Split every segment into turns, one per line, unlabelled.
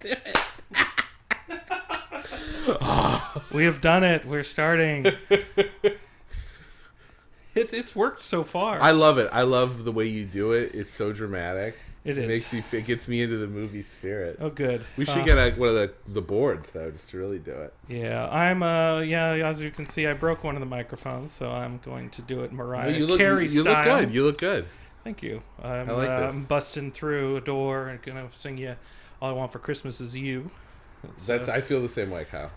Do it.
We have done it. We're starting. It's worked so far.
I love it. I love the way you do it. It's so dramatic.
It is.
It gets me into the movie spirit.
Oh, good.
We should get one of the boards though, just to really do it.
Yeah, as you can see, I broke one of the microphones, so I'm going to do it Mariah Carey style.
You look good. You look good.
Thank you.
I like this.
I'm busting through a door and gonna sing you "All I Want for Christmas Is You."
I feel the same way, Kyle.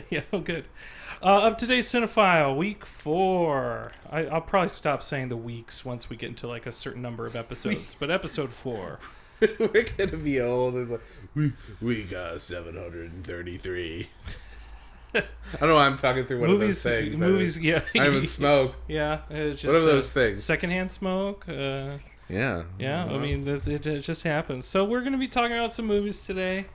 Yeah, good. Up-to-Date Cinephile, week 4. I'll probably stop saying the weeks once we get into like a certain number of episodes, but episode 4.
We're gonna be old and like we got 733. I don't know why I'm talking through one of those things.
Movies, yeah.
I haven't smoked.
Yeah, it's just,
what are those things?
Secondhand smoke.
Yeah.
I mean, it just happens. So we're gonna be talking about some movies today.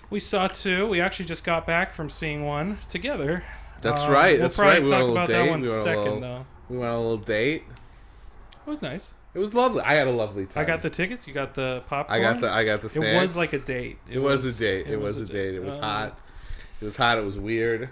We saw 2. We actually just got back from seeing one together.
That's right.
We'll
That's
probably
right. We
talk
went on a
about
little
that
date.
one second, though.
We went on a little date.
It was nice.
It was lovely. I had a lovely time.
I got the tickets. You got the popcorn.
I got the snacks.
It was like a date.
It was a date. It was a date. It was hot. It was hot. It was weird.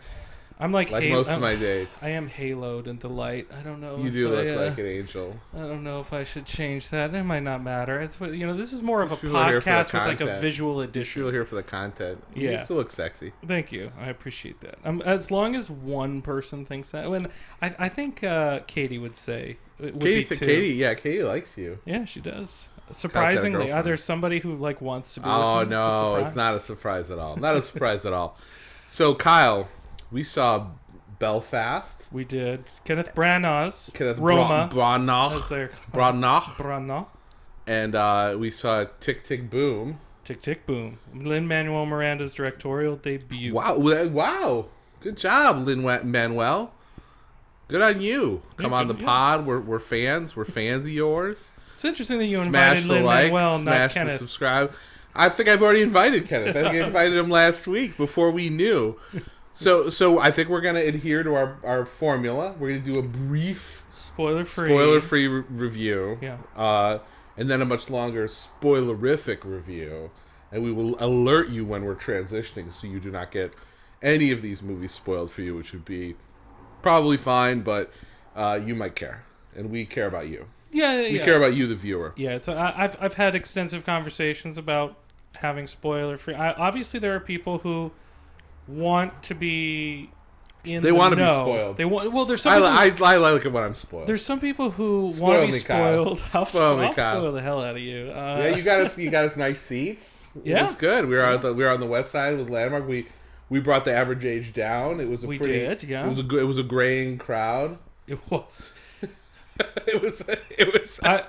I'm like
most of my dates.
I am haloed in the light. I don't know.
You do look like an angel.
I don't know if I should change that. It might not matter. It's this is more of a
People are here for the
podcast with like a
content.
visual edition.
People are here for the content.
Yeah.
You still look sexy.
Thank you. I appreciate that. As long as one person thinks that. When I think Katie would say it would be 2.
Katie likes you.
Yeah, she does. Surprisingly, there's somebody who like wants to be with me.
Oh no, it's not a surprise at all. Not a surprise at all. So Kyle, we saw Belfast.
We did. Kenneth Branagh's Roma.
Branagh. And we saw Tick, Tick, Boom.
Tick, Tick, Boom. Lin-Manuel Miranda's directorial debut.
Wow. Good job, Lin-Manuel. Good on you. Come on the pod. We're fans. We're fans of yours.
It's interesting that you invited Lin-Manuel, not Kenneth.
Smash the subscribe. I think I've already invited Kenneth. I think I invited him last week before we knew. So I think we're going to adhere to our formula. We're going to do a brief spoiler-free review.
Yeah.
And then a much longer spoilerific review. And we will alert you when we're transitioning so you do not get any of these movies spoiled for you, which would be probably fine, but you might care. And we care about you.
Yeah.
We care about you, the viewer.
Yeah, so I've had extensive conversations about having spoiler-free. Obviously, there are people who want to be in the know. They want to be spoiled. Well, there's some people
I like it when I'm spoiled.
There's some people who want to be spoiled. I'll spoil the hell out of you.
Yeah, you got us nice seats.
Yeah.
It was good. We were on the west side with Landmark. We brought the average age down. It was It was a graying crowd.
It was.
It was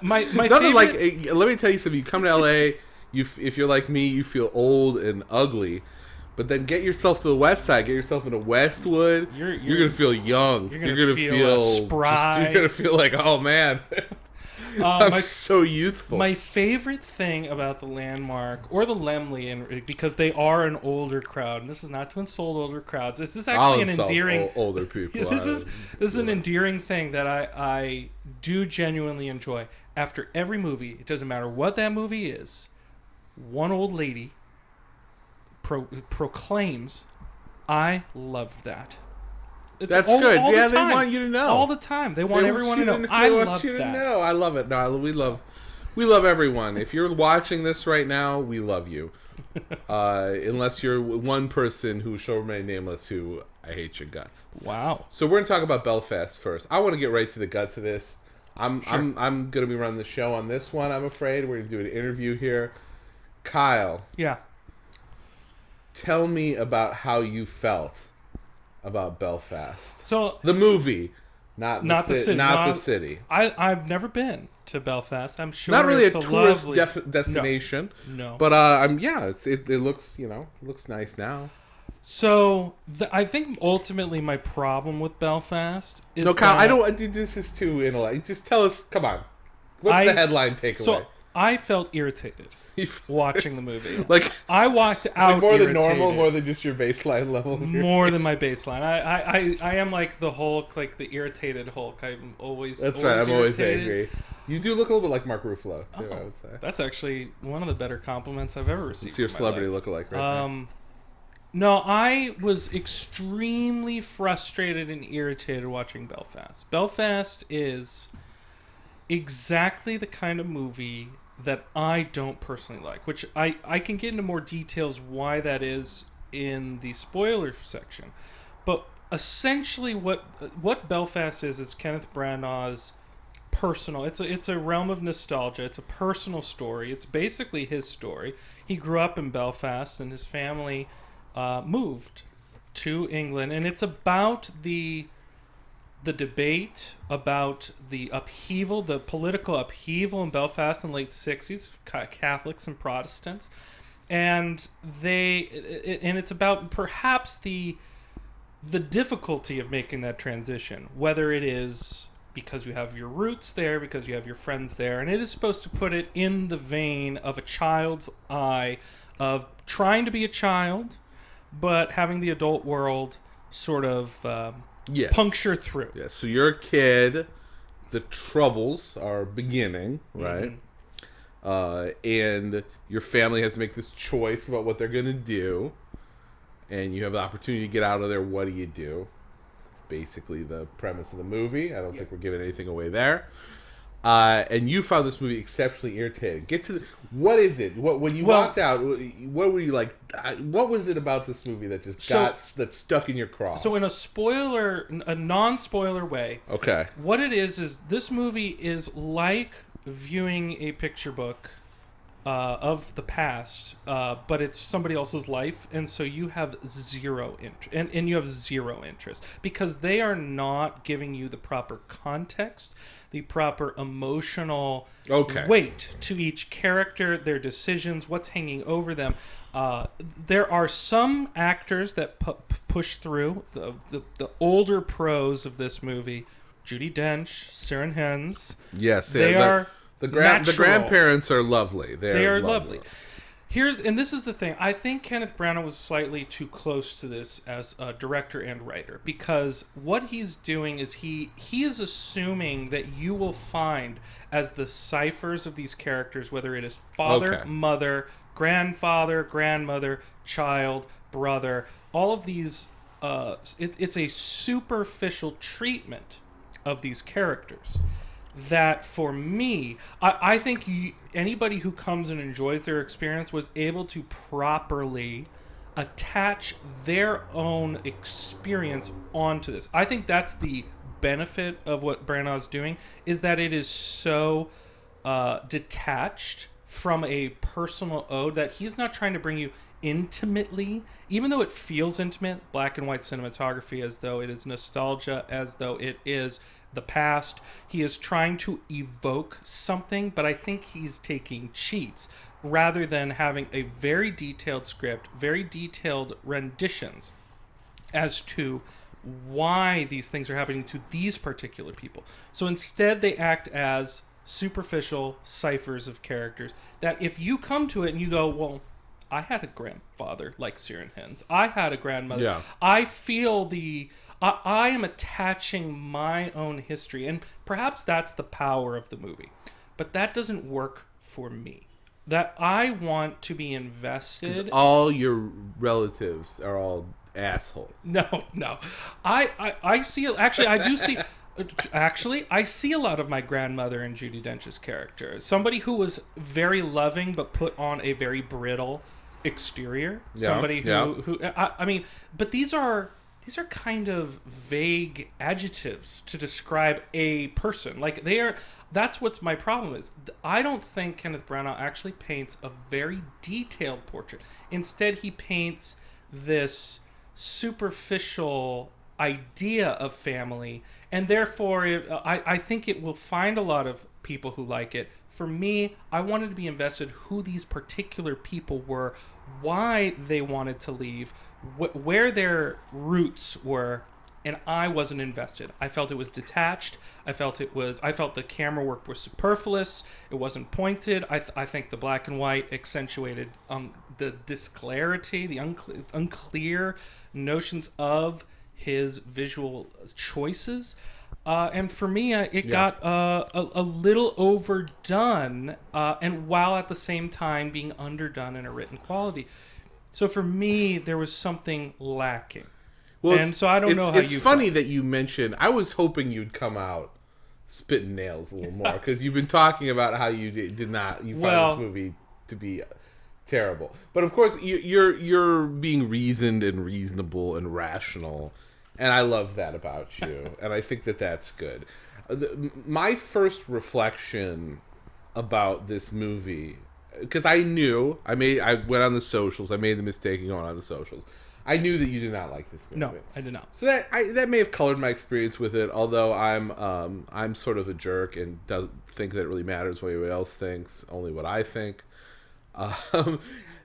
my
nothing favorite... let me tell you something. You come to LA, if you're like me, you feel old and ugly. But then get yourself to the west side. Get yourself into Westwood. You're gonna feel young. You're gonna feel
spry.
You're gonna feel like, oh man, I'm so youthful.
My favorite thing about the Landmark or the Lemley, because they are an older crowd, and this is not to insult older crowds. This is actually an endearing
older people.
This is an endearing thing that I do genuinely enjoy. After every movie, it doesn't matter what that movie is, one old lady proclaims, "I loved that."
That's good. Yeah, they want you to know
all the time. They want everyone to know. I love that.
I love it. No, we love everyone. If you're watching this right now, we love you. Unless you're one person who shall remain nameless, who I hate your guts.
Wow.
So we're gonna talk about Belfast first. I want to get right to the guts of this. I'm gonna be running the show on this one. I'm afraid we're gonna do an interview here. Kyle.
Yeah.
Tell me about how you felt about Belfast.
So
the movie, not the city.
I've never been to Belfast. I'm sure
not really
it's
a tourist destination.
No.
But it looks looks nice now.
So I think ultimately my problem with Belfast is
Kyle, I don't. This is too intellect. Just tell us. Come on. What's the headline takeaway?
So I felt irritated watching the movie.
Like
I walked out
more
irritated.
than normal, more than just your baseline level.
More than my baseline. I am like the Hulk, like the irritated Hulk. I'm always
right. I'm always angry. You do look a little bit like Mark Ruffalo, too, I would say.
That's actually one of the better compliments I've ever received.
It's your celebrity lookalike, right?
No, I was extremely frustrated and irritated watching Belfast. Belfast is exactly the kind of movie that I don't personally like, which I can get into more details why that is in the spoiler section. But essentially what Belfast is Kenneth Branagh's personal. It's a realm of nostalgia. It's a personal story. It's basically his story. He grew up in Belfast and his family moved to England, and it's about the debate about the upheaval, the political upheaval in Belfast in the late 60s, Catholics and Protestants. And it's about perhaps the difficulty of making that transition, whether it is because you have your roots there, because you have your friends there, and it is supposed to put it in the vein of a child's eye of trying to be a child, but having the adult world sort of puncture through.
Yes, so you're a kid, the troubles are beginning, right? And your family has to make this choice about what they're going to do, and you have the opportunity to get out of there. What do you do? It's basically the premise of the movie. I don't think we're giving anything away there. And you found this movie exceptionally irritating. Get to what is it? When you walked out, what were you like? What was it about this movie that just that stuck in your craw?
So in a non-spoiler way,
okay,
what it is this movie is like viewing a picture book of the past, but it's somebody else's life, and so you have zero interest, and you have zero interest because they are not giving you the proper context, the proper emotional weight to each character, their decisions, what's hanging over them. There are some actors that push through. The older pros of this movie, Judi Dench, Ciarán Hinds.
Yes,
they are.
The grandparents are lovely.
They are lovely. This is the thing. I think Kenneth Branagh was slightly too close to this as a director and writer, because what he's doing is he is assuming that you will find as the ciphers of these characters, whether it is father, mother, grandfather, grandmother, child, brother, all of these. It's a superficial treatment of these characters. That for me, I think anybody who comes and enjoys their experience was able to properly attach their own experience onto this. I think that's the benefit of what Branagh's doing, is that it is so detached from a personal ode that he's not trying to bring you intimately, even though it feels intimate, black and white cinematography, as though it is nostalgia, as though it is the past. He is trying to evoke something, but I think he's taking cheats rather than having a very detailed script, very detailed renditions as to why these things are happening to these particular people. So instead they act as superficial ciphers of characters that if you come to it and you go, well, I had a grandfather like Ciarán Hinds, I had a grandmother,
yeah.
I feel I am attaching my own history, and perhaps that's the power of the movie. But that doesn't work for me. That I want to be invested.
All your relatives are all assholes.
No. I see. Actually, I do see. Actually, I see a lot of my grandmother in Judi Dench's character. Somebody who was very loving but put on a very brittle exterior. Yeah, somebody who I mean, but these are kind of vague adjectives to describe a person. Like that's what's my problem is. I don't think Kenneth Branagh actually paints a very detailed portrait. Instead, he paints this superficial idea of family, and therefore I think it will find a lot of people who like it. For me, I wanted to be invested who these particular people were, why they wanted to leave, where their roots were, and I wasn't invested. I felt it was detached. I felt the camera work was superfluous. It wasn't pointed. I think the black and white accentuated the disclarity, the unclear notions of his visual choices. And for me, it got a little overdone, and while at the same time being underdone in a written quality. So for me, there was something lacking.
Well,
and so I don't know how
it's
you
funny
felt.
that you mentioned. I was hoping you'd come out spitting nails a little more because you've been talking about how you did not. You found this movie to be terrible, but of course you're being reasoned and reasonable and rational, and I love that about you, and I think that that's good. My first reflection about this movie, because I went on the socials. I made the mistake of going on the socials. I knew that you did not like this movie.
No, I did not.
So that may have colored my experience with it. Although I'm sort of a jerk and don't think that it really matters what anyone else thinks, only what I think.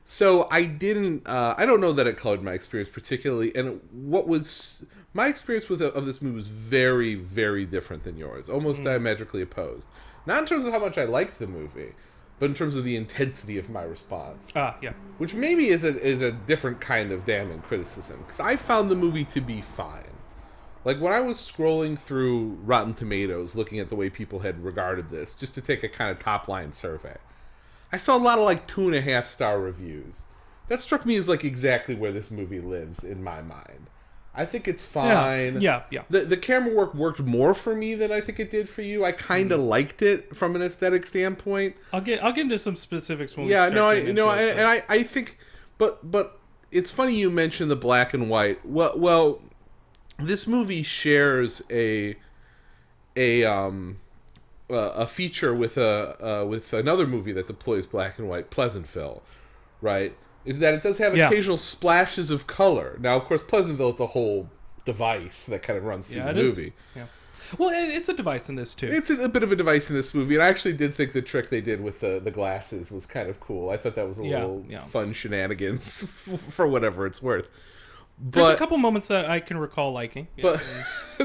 So I didn't. I don't know that it colored my experience particularly. And what was my experience of this movie was very, very different than yours, almost diametrically opposed. Not in terms of how much I liked the movie, but in terms of the intensity of my response.
Yeah.
Which maybe is a different kind of damning criticism. Because I found the movie to be fine. Like, when I was scrolling through Rotten Tomatoes, looking at the way people had regarded this, just to take a kind of top-line survey, I saw a lot of, 2.5-star reviews. That struck me as, exactly where this movie lives in my mind. I think it's fine.
Yeah.
The camera work worked more for me than I think it did for you. I kind of liked it from an aesthetic standpoint.
I'll get into some specifics when
I think, but it's funny you mentioned the black and white. Well, this movie shares a feature with another movie that deploys black and white, Pleasantville, right? Is that it does have occasional splashes of color. Now, of course, Pleasantville, it's a whole device that kind of runs through the movie.
Yeah. Well, it's a device in this, too.
It's a bit of a device in this movie, and I actually did think the trick they did with the glasses was kind of cool. I thought that was a little fun shenanigans for whatever it's worth.
There's a couple moments that I can recall liking.
But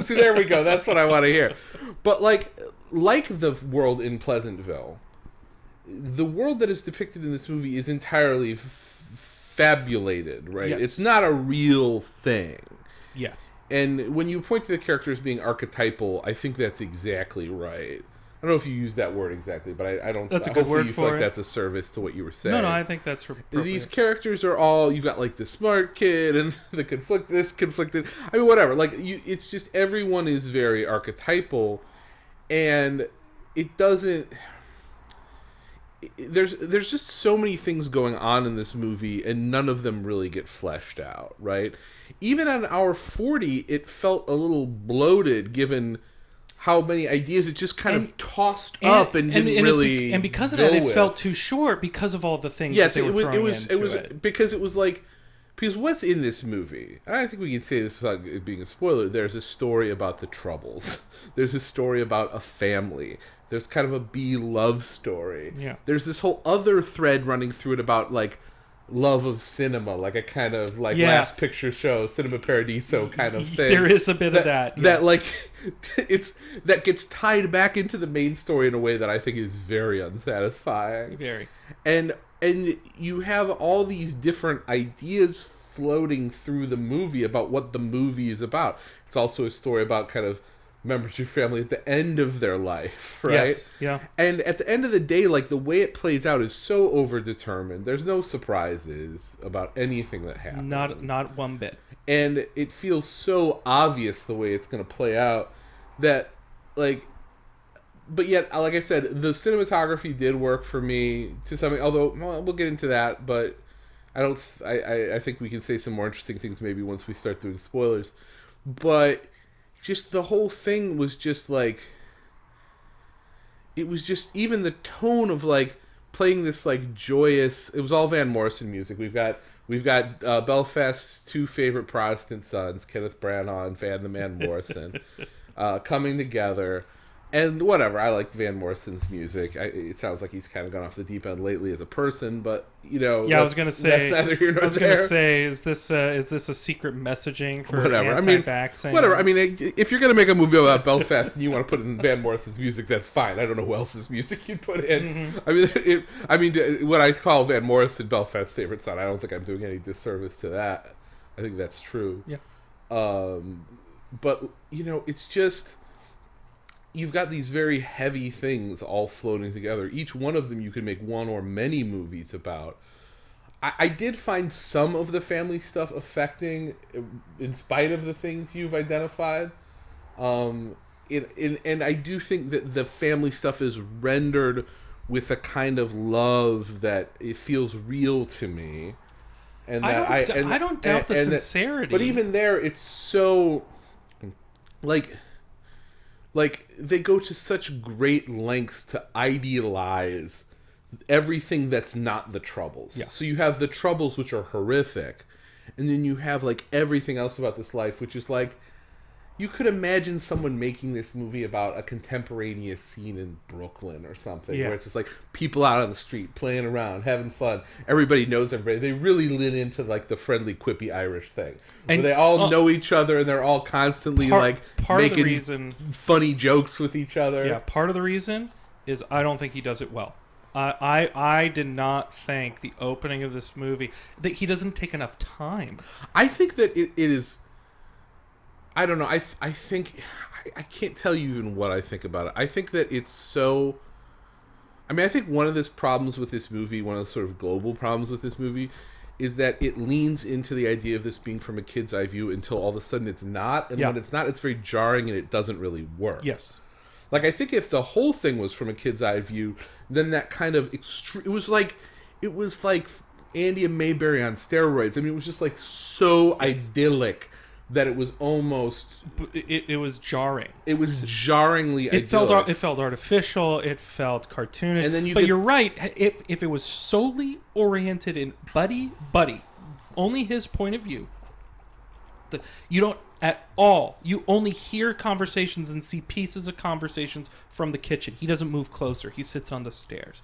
see, there we go. That's what I want to hear. But like the world in Pleasantville, the world that is depicted in this movie is entirely fabulated, right?
Yes.
It's not a real thing.
Yes.
And when you point to the characters being archetypal, I think that's exactly right. I don't know if you use that word exactly, but I don't.
That's a good word
you
for
feel like
it.
that's a service to what you were saying.
No, I think that's appropriate.
These characters are all, you've got the smart kid and the conflicted. I mean, whatever. It's just everyone is very archetypal, and it doesn't. There's just so many things going on in this movie, and none of them really get fleshed out, right? Even on hour 40, it felt a little bloated, given how many ideas it just kind of tossed up and didn't really.
And because of that, it felt too short because of all the things that they were throwing into it.
Because it was because what's in this movie, I think we can say this without it being a spoiler, there's a story about the Troubles. There's a story about a family. There's kind of a B-love story.
Yeah.
There's this whole other thread running through it about, love of cinema, a kind of, Last Picture Show, Cinema Paradiso kind of thing.
There is a bit of that. Yeah.
That gets tied back into the main story in a way that I think is very unsatisfying.
Very.
And you have all these different ideas floating through the movie about what the movie is about. It's also a story about kind of members of your family at the end of their life, right?
Yes, yeah.
And at the end of the day, the way it plays out is so overdetermined. There's no surprises about anything that happens.
Not one bit.
And it feels so obvious the way it's going to play out that, but yet, like I said, the cinematography did work for me to something. Although we'll get into that, but I think we can say some more interesting things maybe once we start doing spoilers. But just the whole thing was just it was just even the tone of playing this joyous. It was all Van Morrison music. We've got Belfast's two favorite Protestant sons, Kenneth Branagh and Van the Man Morrison, coming together. And whatever, I like Van Morrison's music. It sounds like he's kind of gone off the deep end lately as a person, but
yeah, I was gonna say.
That's neither here nor there.
I was gonna say, is this a secret messaging for
whatever?
anti-vaxxing?
Whatever. I mean, if you're gonna make a movie about Belfast and you want to put in Van Morrison's music, that's fine. I don't know who else's music you'd put in. Mm-hmm. I mean, what I call Van Morrison Belfast's favorite son, I don't think I'm doing any disservice to that. I think that's true.
Yeah.
But it's just. you've got these very heavy things all floating together. Each one of them you could make one or many movies about. I did find some of the family stuff affecting, in spite of the things you've identified. And I do think that the family stuff is rendered with a kind of love that it feels real to me. And
I don't doubt the sincerity.
But even there, it's so... Like, they go to such great lengths to idealize everything that's not the Troubles.
Yeah.
So you have the Troubles, which are horrific, and then you have like everything else about this life, which is like, you could imagine someone making this movie about a contemporaneous scene in Brooklyn or something, where it's just like people out on the street playing around, having fun. Everybody knows everybody. They really lean into like the friendly, quippy Irish thing, where they all know each other and they're all constantly making funny jokes with each other.
Yeah, part of the reason is I don't think he does it well. I did not think the opening of this movie, that he doesn't take enough time.
I think that it is... I don't know. I think... I can't tell you even what I think about it. I think that it's so... I mean, I think one of the problems with this movie, one of the sort of global problems with this movie, is that it leans into the idea of this being from a kid's eye view until all of a sudden it's not. And when it's not, it's very jarring and it doesn't really work.
Yes.
Like, I think if the whole thing was from a kid's eye view, then that kind of it was like Andy and Mayberry on steroids. I mean, it was just like so idyllic that it was almost...
It was jarring.
It was jarringly idyllic.
It felt artificial. It felt cartoonish.
And then
you're right. If it was solely oriented in buddy, only his point of view, you don't at all. You only hear conversations and see pieces of conversations from the kitchen. He doesn't move closer. He sits on the stairs.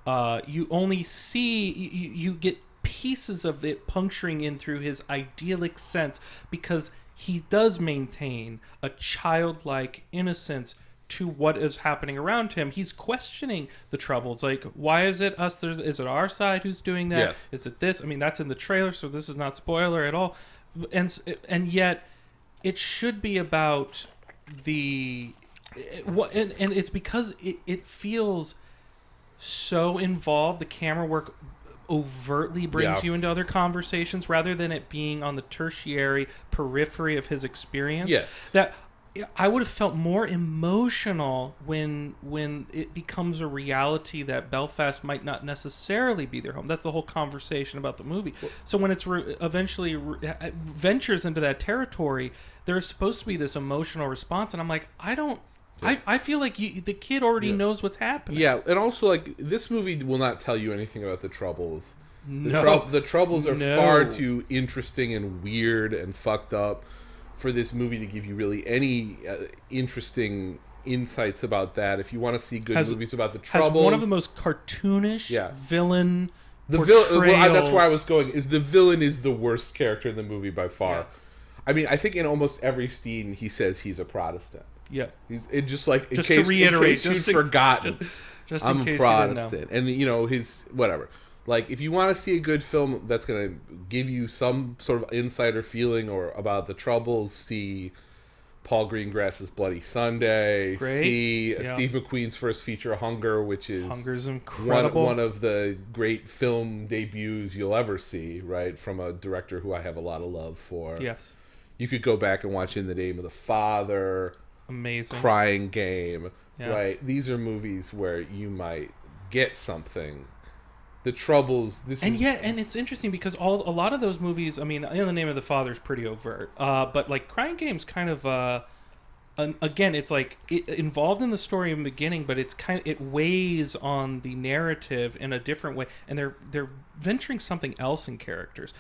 You only see... You get pieces of it puncturing in through his idyllic sense, because he does maintain a childlike innocence to what is happening around him. He's questioning the Troubles, like, why is it us? Is it our side who's doing that?
Yes.
Is it this? I mean, that's in the trailer, so this is not spoiler at all. And yet, it should be about and it's because it feels so involved. The camera work overtly brings you into other conversations rather than it being on the tertiary periphery of his experience.
Yes.
That I would have felt more emotional when it becomes a reality that Belfast might not necessarily be their home. That's the whole conversation about the movie. So when it's eventually ventures into that territory, there's supposed to be this emotional response, and I'm like, I feel like the kid already knows what's happening.
Yeah, and also, like, this movie will not tell you anything about the Troubles.
No.
The Troubles are far too interesting and weird and fucked up for this movie to give you really any interesting insights about that. If you want to see good movies about the Troubles...
Has one of the most cartoonish villain
that's where I was going, is the villain is the worst character in the movie by far. Yeah. I mean, I think in almost every scene he says he's a Protestant.
Yeah.
To reiterate, just forgotten.
Just
I'm
in case
a Protestant.
You didn't
And,
know.
his... Whatever. Like, if you want to see a good film that's going to give you some sort of insider feeling or about the Troubles, see Paul Greengrass's Bloody Sunday.
Great.
See Steve McQueen's first feature, Hunger, which is...
Hunger's incredible.
One of the great film debuts you'll ever see, right? From a director who I have a lot of love for.
Yes.
You could go back and watch In the Name of the Father.
Amazing.
Crying Game.
Yeah.
Right? These are movies where you might get something. The Troubles.
And it's interesting because a lot of those movies. I mean, In the Name of the Father is pretty overt, but like Crying Game's kind of again, it's like involved in the story in the beginning, but it weighs on the narrative in a different way, and they're venturing something else in characters.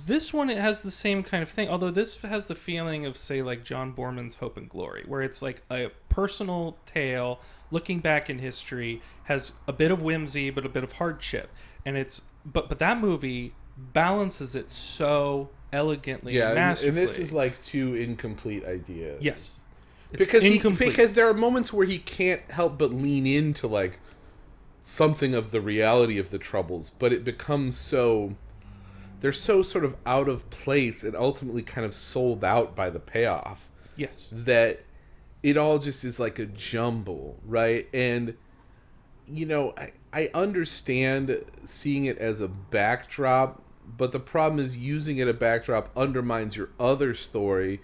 This one, it has the same kind of thing, although this has the feeling of, say, like John Borman's Hope and Glory, where it's like a personal tale looking back in history, has a bit of whimsy but a bit of hardship, and but that movie balances it so elegantly and masterfully.
And this is like two incomplete ideas.
Yes,
because there are moments where he can't help but lean into like something of the reality of the Troubles, but it becomes so... They're so sort of out of place and ultimately kind of sold out by the payoff.
Yes.
That it all just is like a jumble, right? And I understand seeing it as a backdrop, but the problem is using it a backdrop undermines your other story,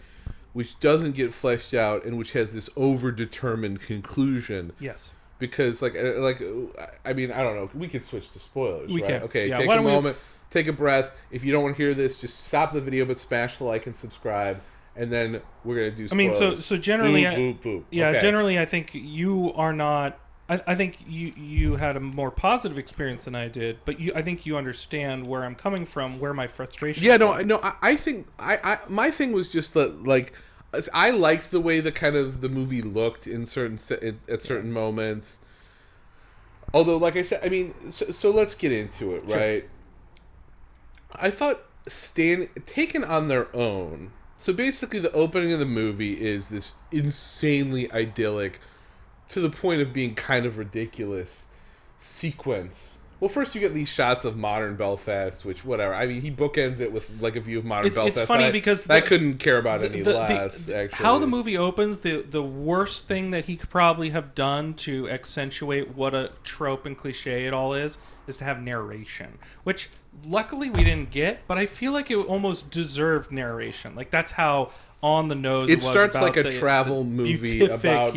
which doesn't get fleshed out and which has this overdetermined conclusion.
Yes.
Because I mean, I don't know. We can switch to spoilers,
We
right?
can.
Okay,
Yeah,
take a moment, take a breath. If you don't want to hear this, just stop the video, but smash the like and subscribe, and then we're gonna do spoilers.
I mean, so generally, yeah,
Okay.
generally, I think you are not. I think you had a more positive experience than I did, but I think you understand where I'm coming from, where my frustration.
Yeah,
is.
no. I think my thing was just that, like, I liked the way the kind of the movie looked in certain moments. Although, like I said, I mean, so let's get into it, right? Sure. I thought taken on their own. So basically, the opening of the movie is this insanely idyllic, to the point of being kind of ridiculous, sequence. Well, first you get these shots of modern Belfast, which, whatever. I mean, he bookends it with, like, a view of modern Belfast.
It's funny because...
I couldn't care about any less, actually.
How the movie opens, the worst thing that he could probably have done to accentuate what a trope and cliche it all is to have narration. Which, luckily, we didn't get, but I feel like it almost deserved narration. Like, that's how... on the nose.
It starts like a travel movie about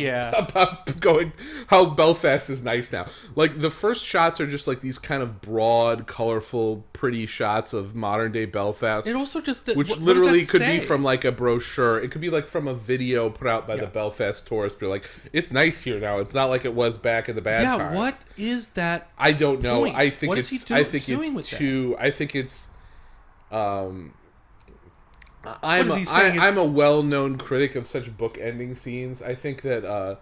going how Belfast is nice now. Like, the first shots are just like these kind of broad, colorful, pretty shots of modern day Belfast.
It also just
which literally could be from like a brochure. It could be like from a video put out by the Belfast tourist. But like, it's nice here now. It's not like it was back in the bad times.
Yeah, what is that?
I don't know.
Point?
I think
what
it's.
Is he
I think
doing
it's
with
too.
That?
I think it's. I'm a well-known critic of such book-ending scenes. I think that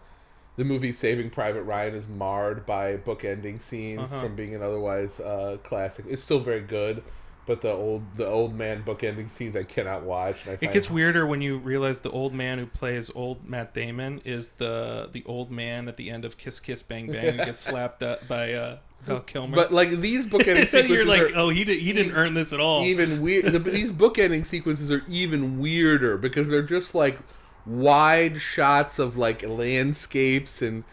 the movie Saving Private Ryan is marred by book-ending scenes from being an otherwise classic. It's still very good, but the old man book-ending scenes I cannot watch. And
it gets weirder when you realize the old man who plays old Matt Damon is the old man at the end of Kiss Kiss Bang Bang who gets slapped by Val Kilmer.
But like these bookending sequences,
you're like, he didn't earn this at all.
Even weird. These bookending sequences are even weirder because they're just like wide shots of like landscapes and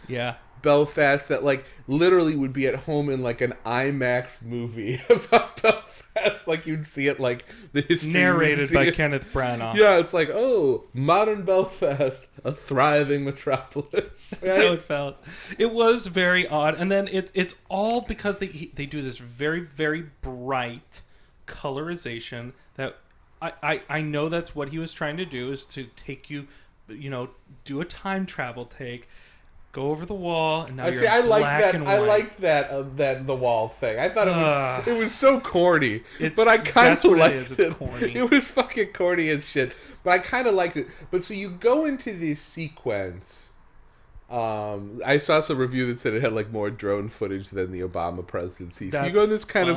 Belfast that like literally would be at home in like an IMAX movie about Belfast. Like you'd see it like the history
narrated by Kenneth Branagh.
Yeah, it's like, oh, modern Belfast, a thriving metropolis. Right?
That's how it felt. It was very odd, and then it's all because they do this very, very bright colorization that I know that's what he was trying to do, is to take you, do a time travel take. Go over the wall, and now you're in black and white.
I liked that the wall thing. I thought it was so corny, but I kind of liked it.
It's corny.
It was fucking corny as shit, but I kind of liked it. But so you go into this sequence. I saw some review that said it had like more drone footage than the Obama presidency. So you go in this kind of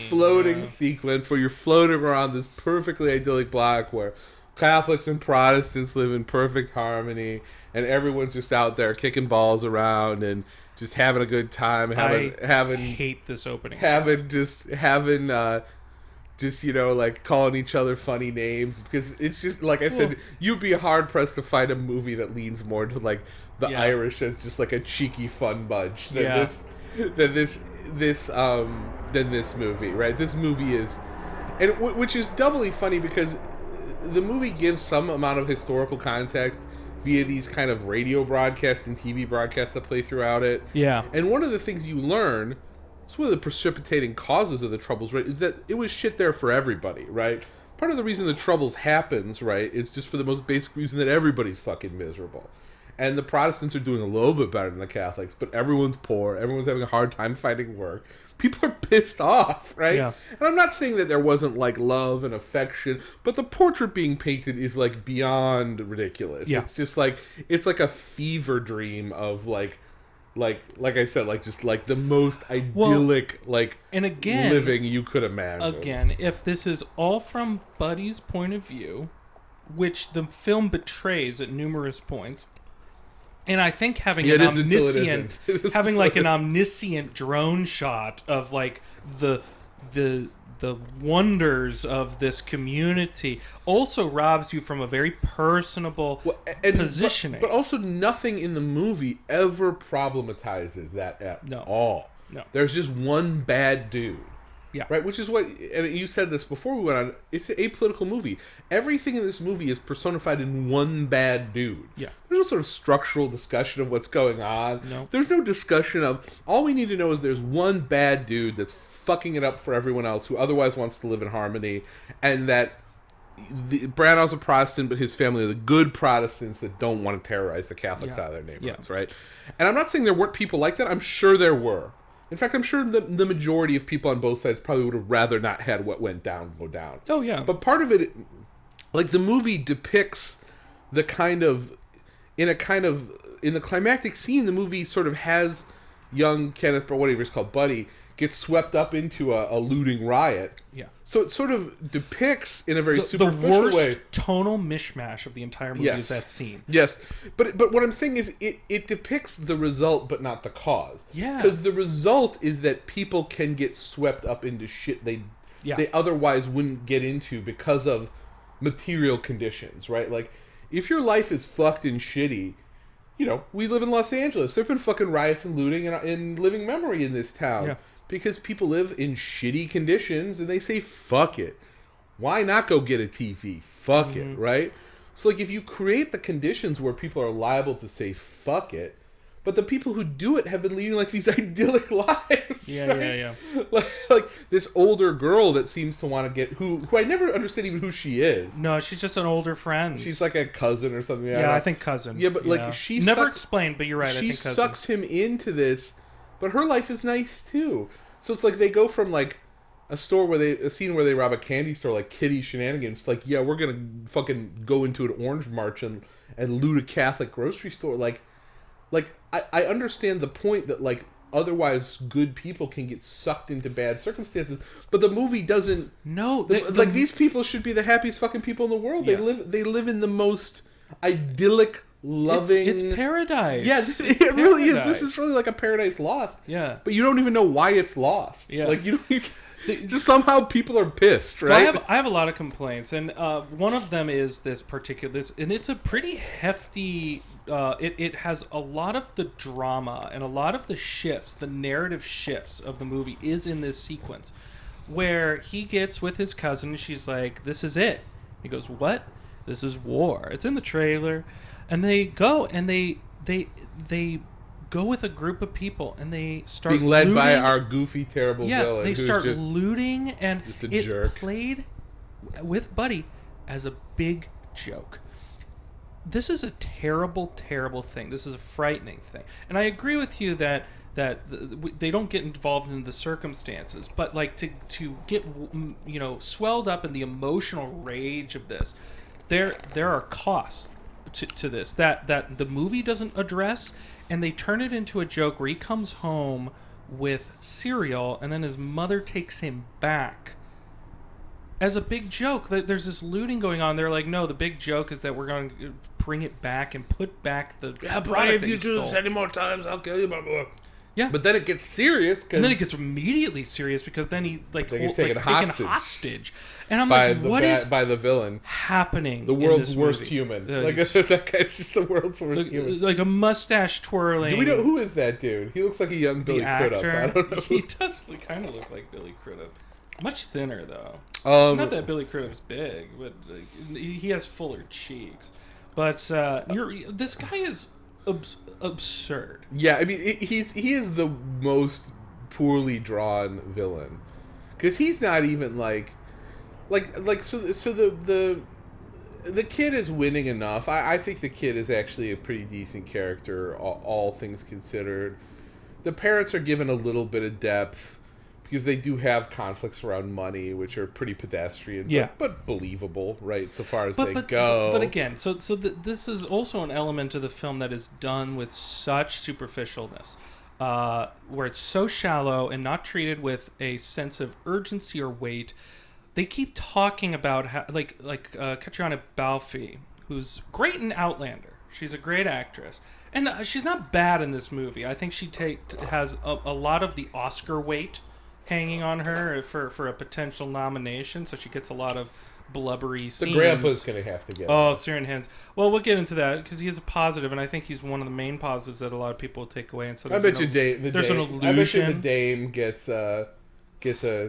floating sequence where you're floating around this perfectly idyllic block where Catholics and Protestants live in perfect harmony, and everyone's just out there kicking balls around and just having a good time. I
hate this opening.
Like calling each other funny names, because it's just like I said, you'd be hard pressed to find a movie that leans more to like the Irish as just like a cheeky fun bunch than this movie, right? This movie is, and which is doubly funny because the movie gives some amount of historical context via these kind of radio broadcasts and TV broadcasts that play throughout it.
Yeah.
And one of the things you learn, it's one of the precipitating causes of the Troubles, right, is that it was shit there for everybody, right? Part of the reason the Troubles happens, right, is just for the most basic reason that everybody's fucking miserable. And the Protestants are doing a little bit better than the Catholics, but everyone's poor, everyone's having a hard time finding work. People are pissed off, right?
Yeah.
And I'm not saying that there wasn't like love and affection, but the portrait being painted is like beyond ridiculous.
Yeah.
It's just like, it's like a fever dream of like I said, like just like the most idyllic
and again,
living you could imagine.
Again, if this is all from Buddy's point of view, which the film betrays at numerous points. And I think having an omniscient drone shot of like the the wonders of this community, also robs you from a very personable positioning.
But also, nothing in the movie ever problematizes that at all.
No.
There's just one bad dude.
Yeah.
Right? Which is what... And you said this before we went on. It's an apolitical movie. Everything in this movie is personified in one bad dude.
Yeah.
There's no sort of structural discussion of what's going on.
No.
There's no discussion of... All we need to know is there's one bad dude that's fucking it up for everyone else who otherwise wants to live in harmony, and that Branagh's a Protestant, but his family are the good Protestants that don't want to terrorize the Catholics out of their neighborhoods, right? And I'm not saying there weren't people like that. I'm sure there were. In fact, I'm sure the majority of people on both sides probably would have rather not had what went down go down.
Oh, yeah.
But part of it, like, the movie depicts the kind of... In the climactic scene, the movie sort of has young Kenneth, or whatever he's called, Buddy, gets swept up into a looting riot.
Yeah.
So it sort of depicts in a very superficial
the worst
way.
Tonal mishmash of the entire movie is that scene.
Yes. But what I'm saying is it depicts the result but not the cause.
Yeah.
Because the result is that people can get swept up into shit they otherwise wouldn't get into because of material conditions, right? Like, if your life is fucked and shitty, you know, we live in Los Angeles. There have been fucking riots and looting in living memory in this town.
Yeah.
Because people live in shitty conditions and they say, fuck it. Why not go get a TV? Fuck it, right? So, like, if you create the conditions where people are liable to say, fuck it, but the people who do it have been leading, like, these idyllic lives.
Yeah,
right?
yeah.
Like this older girl that seems to want to get, who I never understand even who she is.
No, she's just an older friend.
She's like a cousin or something.
Yeah, I think cousin.
Yeah, but, like, she...
Never explained, but you're right, I think cousin.
She sucks him into this... But her life is nice too. So it's like they go from like a scene where they rob a candy store, like kiddie shenanigans. Like, yeah, we're gonna fucking go into an orange march and loot a Catholic grocery store. Like I understand the point that, like, otherwise good people can get sucked into bad circumstances, but the movie doesn't.
No,
like these people should be the happiest fucking people in the world.
Yeah.
They live in the most idyllic, loving...
It's paradise.
Yeah, it really is. This is really like a Paradise Lost.
Yeah.
But you don't even know why it's lost.
Yeah.
Like, just somehow people are pissed, right?
So I have a lot of complaints, and one of them is this, and it's a pretty hefty... It has a lot of the drama and a lot of the shifts, the narrative shifts of the movie is in this sequence, where he gets with his cousin, and she's like, this is it. He goes, what? This is war. It's in the trailer. And they go and they go with a group of people and they start
being led
looting.
by our goofy, terrible villain.
They start
just
looting, and
just a
it's
jerk.
played with Buddy as a big joke. This is a terrible, terrible thing. This is a frightening thing. And I agree with you that they don't get involved in the circumstances, but like to get, you know, swelled up in the emotional rage of this, there are costs to this that the movie doesn't address, and they turn it into a joke where he comes home with cereal and then his mother takes him back as a big joke. There's this looting going on. They're like, no, the big joke is that we're going to bring it back and put back the
but if you do this any more times, I'll kill you, blah, blah, blah.
Yeah,
but then it gets serious,
and then it gets immediately serious because then he taken hostage, and I'm like, what is
by the villain
happening?
The world's worst human. Like that guy's just the world's worst human.
Like a mustache twirling.
Do we know who is that dude? He looks like a young Billy Crudup. I don't know.
He does kind of look like Billy Crudup. Much thinner though. Not that Billy Crudup's big, but he has fuller cheeks. But this guy is absurd.
Yeah, I mean, he is the most poorly drawn villain, because he's not even like so the kid is winning enough. I think the kid is actually a pretty decent character, all things considered. The parents are given a little bit of depth because they do have conflicts around money, which are pretty pedestrian, but believable, right? So far as they go.
But again, this is also an element of the film that is done with such superficialness, where it's so shallow and not treated with a sense of urgency or weight. They keep talking about how, Catriona Balfe, who's great in Outlander. She's a great actress. And she's not bad in this movie. I think she has a lot of the Oscar weight hanging on her for a potential nomination, so she gets a lot of blubbery scenes.
The grandpa's going to have to get
Oh, Ciarán Hinds. Well, we'll get into that because he is a positive, and I think he's one of the main positives that a lot of people will take away. And so
I bet you there's
an illusion.
I bet you the dame gets a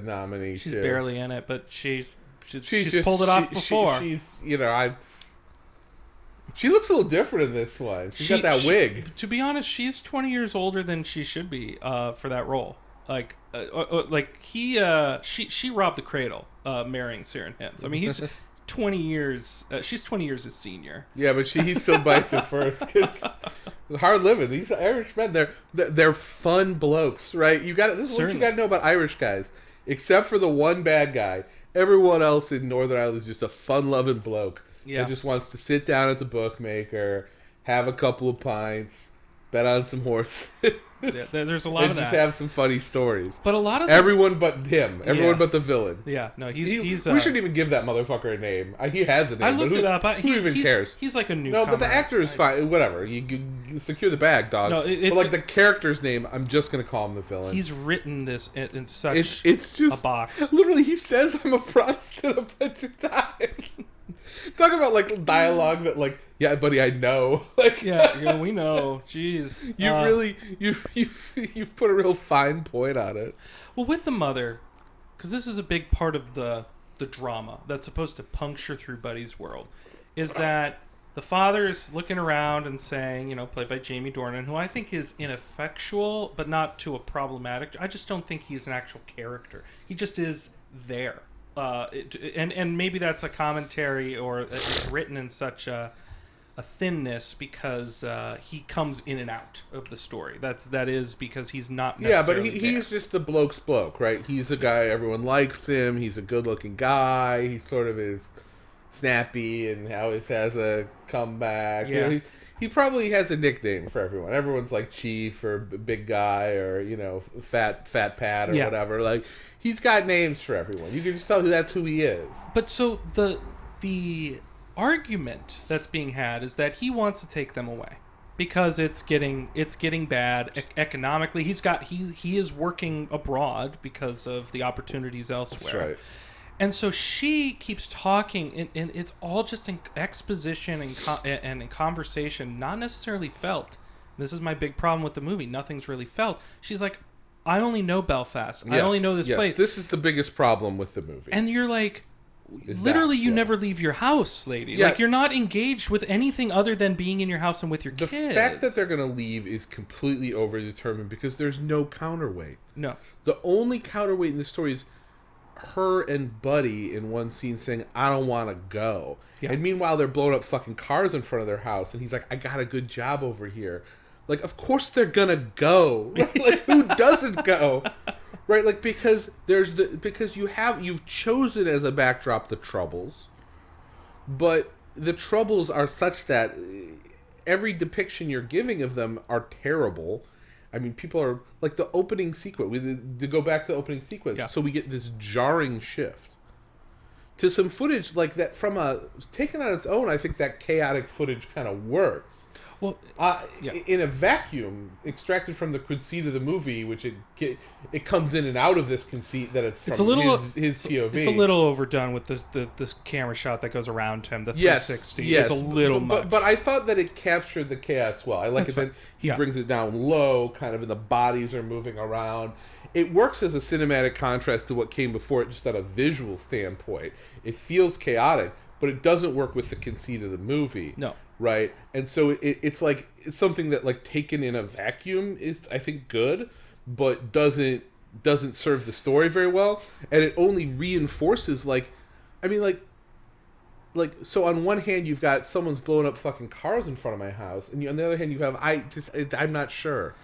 nominee.
She's
too.
barely in it, but she's pulled it off before.
She's she looks a little different in this one. She's got that wig.
To be honest, she's 20 years older than she should be for that role. She robbed the cradle marrying Ciarán Hinds. I mean, he's 20 years. She's 20 years his senior.
Yeah, but he still bites it first because hard living. These Irish men, they're fun blokes, right? This is what you got to know about Irish guys. Except for the one bad guy, everyone else in Northern Ireland is just a fun-loving bloke that just wants to sit down at the bookmaker, have a couple of pints, bet on some horses.
Yeah, there's a lot of that.
And just have some funny stories.
But a lot of
everyone but him. Everyone but the villain.
Yeah, no, he's
we shouldn't even give that motherfucker a name. He has a name.
I looked it up.
Who even cares?
He's like a newcomer.
No, but the actor is fine. Whatever. You secure the bag, dog. No, but like the character's name, I'm just gonna call him the villain.
He's written this in such
it's just
a box.
Literally, he says I'm a Protestant a bunch of times. Talk about like dialogue that like. Yeah, buddy, I know. Like,
yeah, we know. Jeez,
you've put a real fine point on it.
Well, with the mother, because this is a big part of the drama that's supposed to puncture through Buddy's world, is that the father is looking around and saying, played by Jamie Dornan, who I think is ineffectual, but not to a problematic. I just don't think he's an actual character. He just is there, and maybe that's a commentary or it's written in such a thinness because he comes in and out of the story. That is because he's not necessarily
but he's just the bloke's bloke, right? He's a guy everyone likes him. He's a good-looking guy. He sort of is snappy and always has a comeback.
Yeah.
He probably has a nickname for everyone. Everyone's like Chief or Big Guy or Fat Pat or whatever. Like he's got names for everyone. You can just tell that's who he is.
But so the argument that's being had is that he wants to take them away because it's getting bad economically. He is working abroad because of the opportunities elsewhere.
That's right.
And so she keeps talking, and it's all just in exposition and in conversation, not necessarily felt. This is my big problem with the movie. Nothing's really felt. She's like, I only know Belfast. I only know this place.
This is the biggest problem with the movie.
And you're like, literally, you never leave your house, lady.
Yeah.
Like, you're not engaged with anything other than being in your house and with your kids.
The fact that they're going to leave is completely overdetermined because there's no counterweight.
No.
The only counterweight in the story is her and Buddy in one scene saying, I don't want to go. Yeah. And meanwhile, they're blowing up fucking cars in front of their house. And he's like, I got a good job over here. Like, of course they're going to go. Like, who doesn't go? Right, like because you've chosen as a backdrop the Troubles, but the Troubles are such that every depiction you're giving of them are terrible. I mean, people are like the opening sequence. To go back to the opening sequence, so we get this jarring shift to some footage like that taken on its own. I think that chaotic footage kind of works.
Well,
in a vacuum, extracted from the conceit of the movie, which it comes in and out of this conceit that it's from his POV.
It's a little overdone with this camera shot that goes around him. The 360 is a little much.
But I thought that it captured the chaos well. I like it that he brings it down low, kind of, and the bodies are moving around. It works as a cinematic contrast to what came before it, just on a visual standpoint. It feels chaotic, but it doesn't work with the conceit of the movie.
No.
Right, and so it's something that like taken in a vacuum is I think good, but doesn't serve the story very well, and it only reinforces so on one hand you've got someone's blowing up fucking cars in front of my house, and on the other hand you have I'm not sure.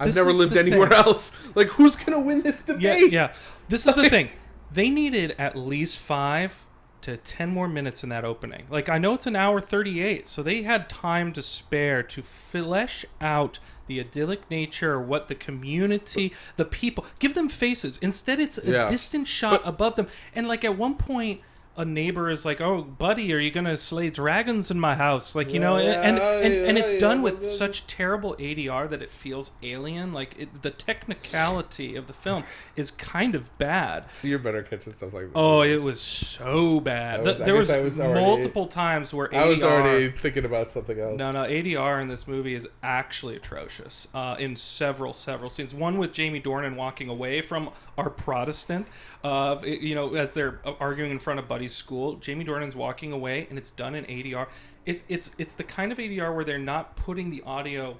I've never lived anywhere else. Like, who's gonna win this debate?
Yeah. This is the thing. They needed at least 5 to 10 more minutes in that opening. Like, I know it's an hour 38, so they had time to spare to flesh out the idyllic nature, what the community, the people, give them faces. Instead, it's a distant shot above them. And like at one point, a neighbor is like, "Oh, buddy, are you gonna slay dragons in my house?" Like, and it's done with such terrible ADR that it feels alien. Like the technicality of the film is kind of bad.
So you're better catching stuff like that.
Oh, it was so bad. There was multiple times where ADR...
I was already thinking about something else.
No, ADR in this movie is actually atrocious in several scenes. One with Jamie Dornan walking away from our Protestant, as they're arguing in front of Buddy's school. Jamie Dornan's walking away, and it's done in ADR. It's the kind of ADR where they're not putting the audio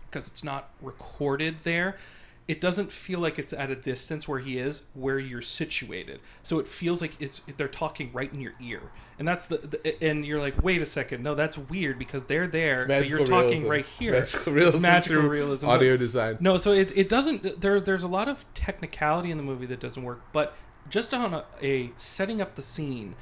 because it's not recorded there. It doesn't feel like it's at a distance where where you're situated. So it feels like they're talking right in your ear. And that's and you're like, wait a second, no, that's weird because they're there, but you're talking right here.
It's magical realism. Audio design.
No, so it doesn't. There's a lot of technicality in the movie that doesn't work. But just on a setting up the scene,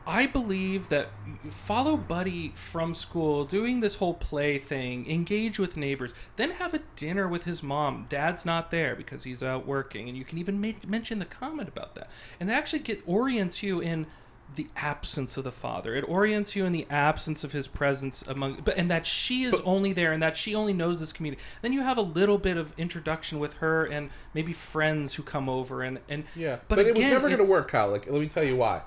I believe that follow Buddy from school, doing this whole play thing, engage with neighbors, then have a dinner with his mom. Dad's not there because he's out working, and you can even mention the comment about that. And it actually orients you in the absence of the father. It orients you in the absence of his presence and that she is only there, and that she only knows this community. Then you have a little bit of introduction with her and maybe friends who come over and
yeah. But again, it was never going to work, Kyle. Like, let me tell you why.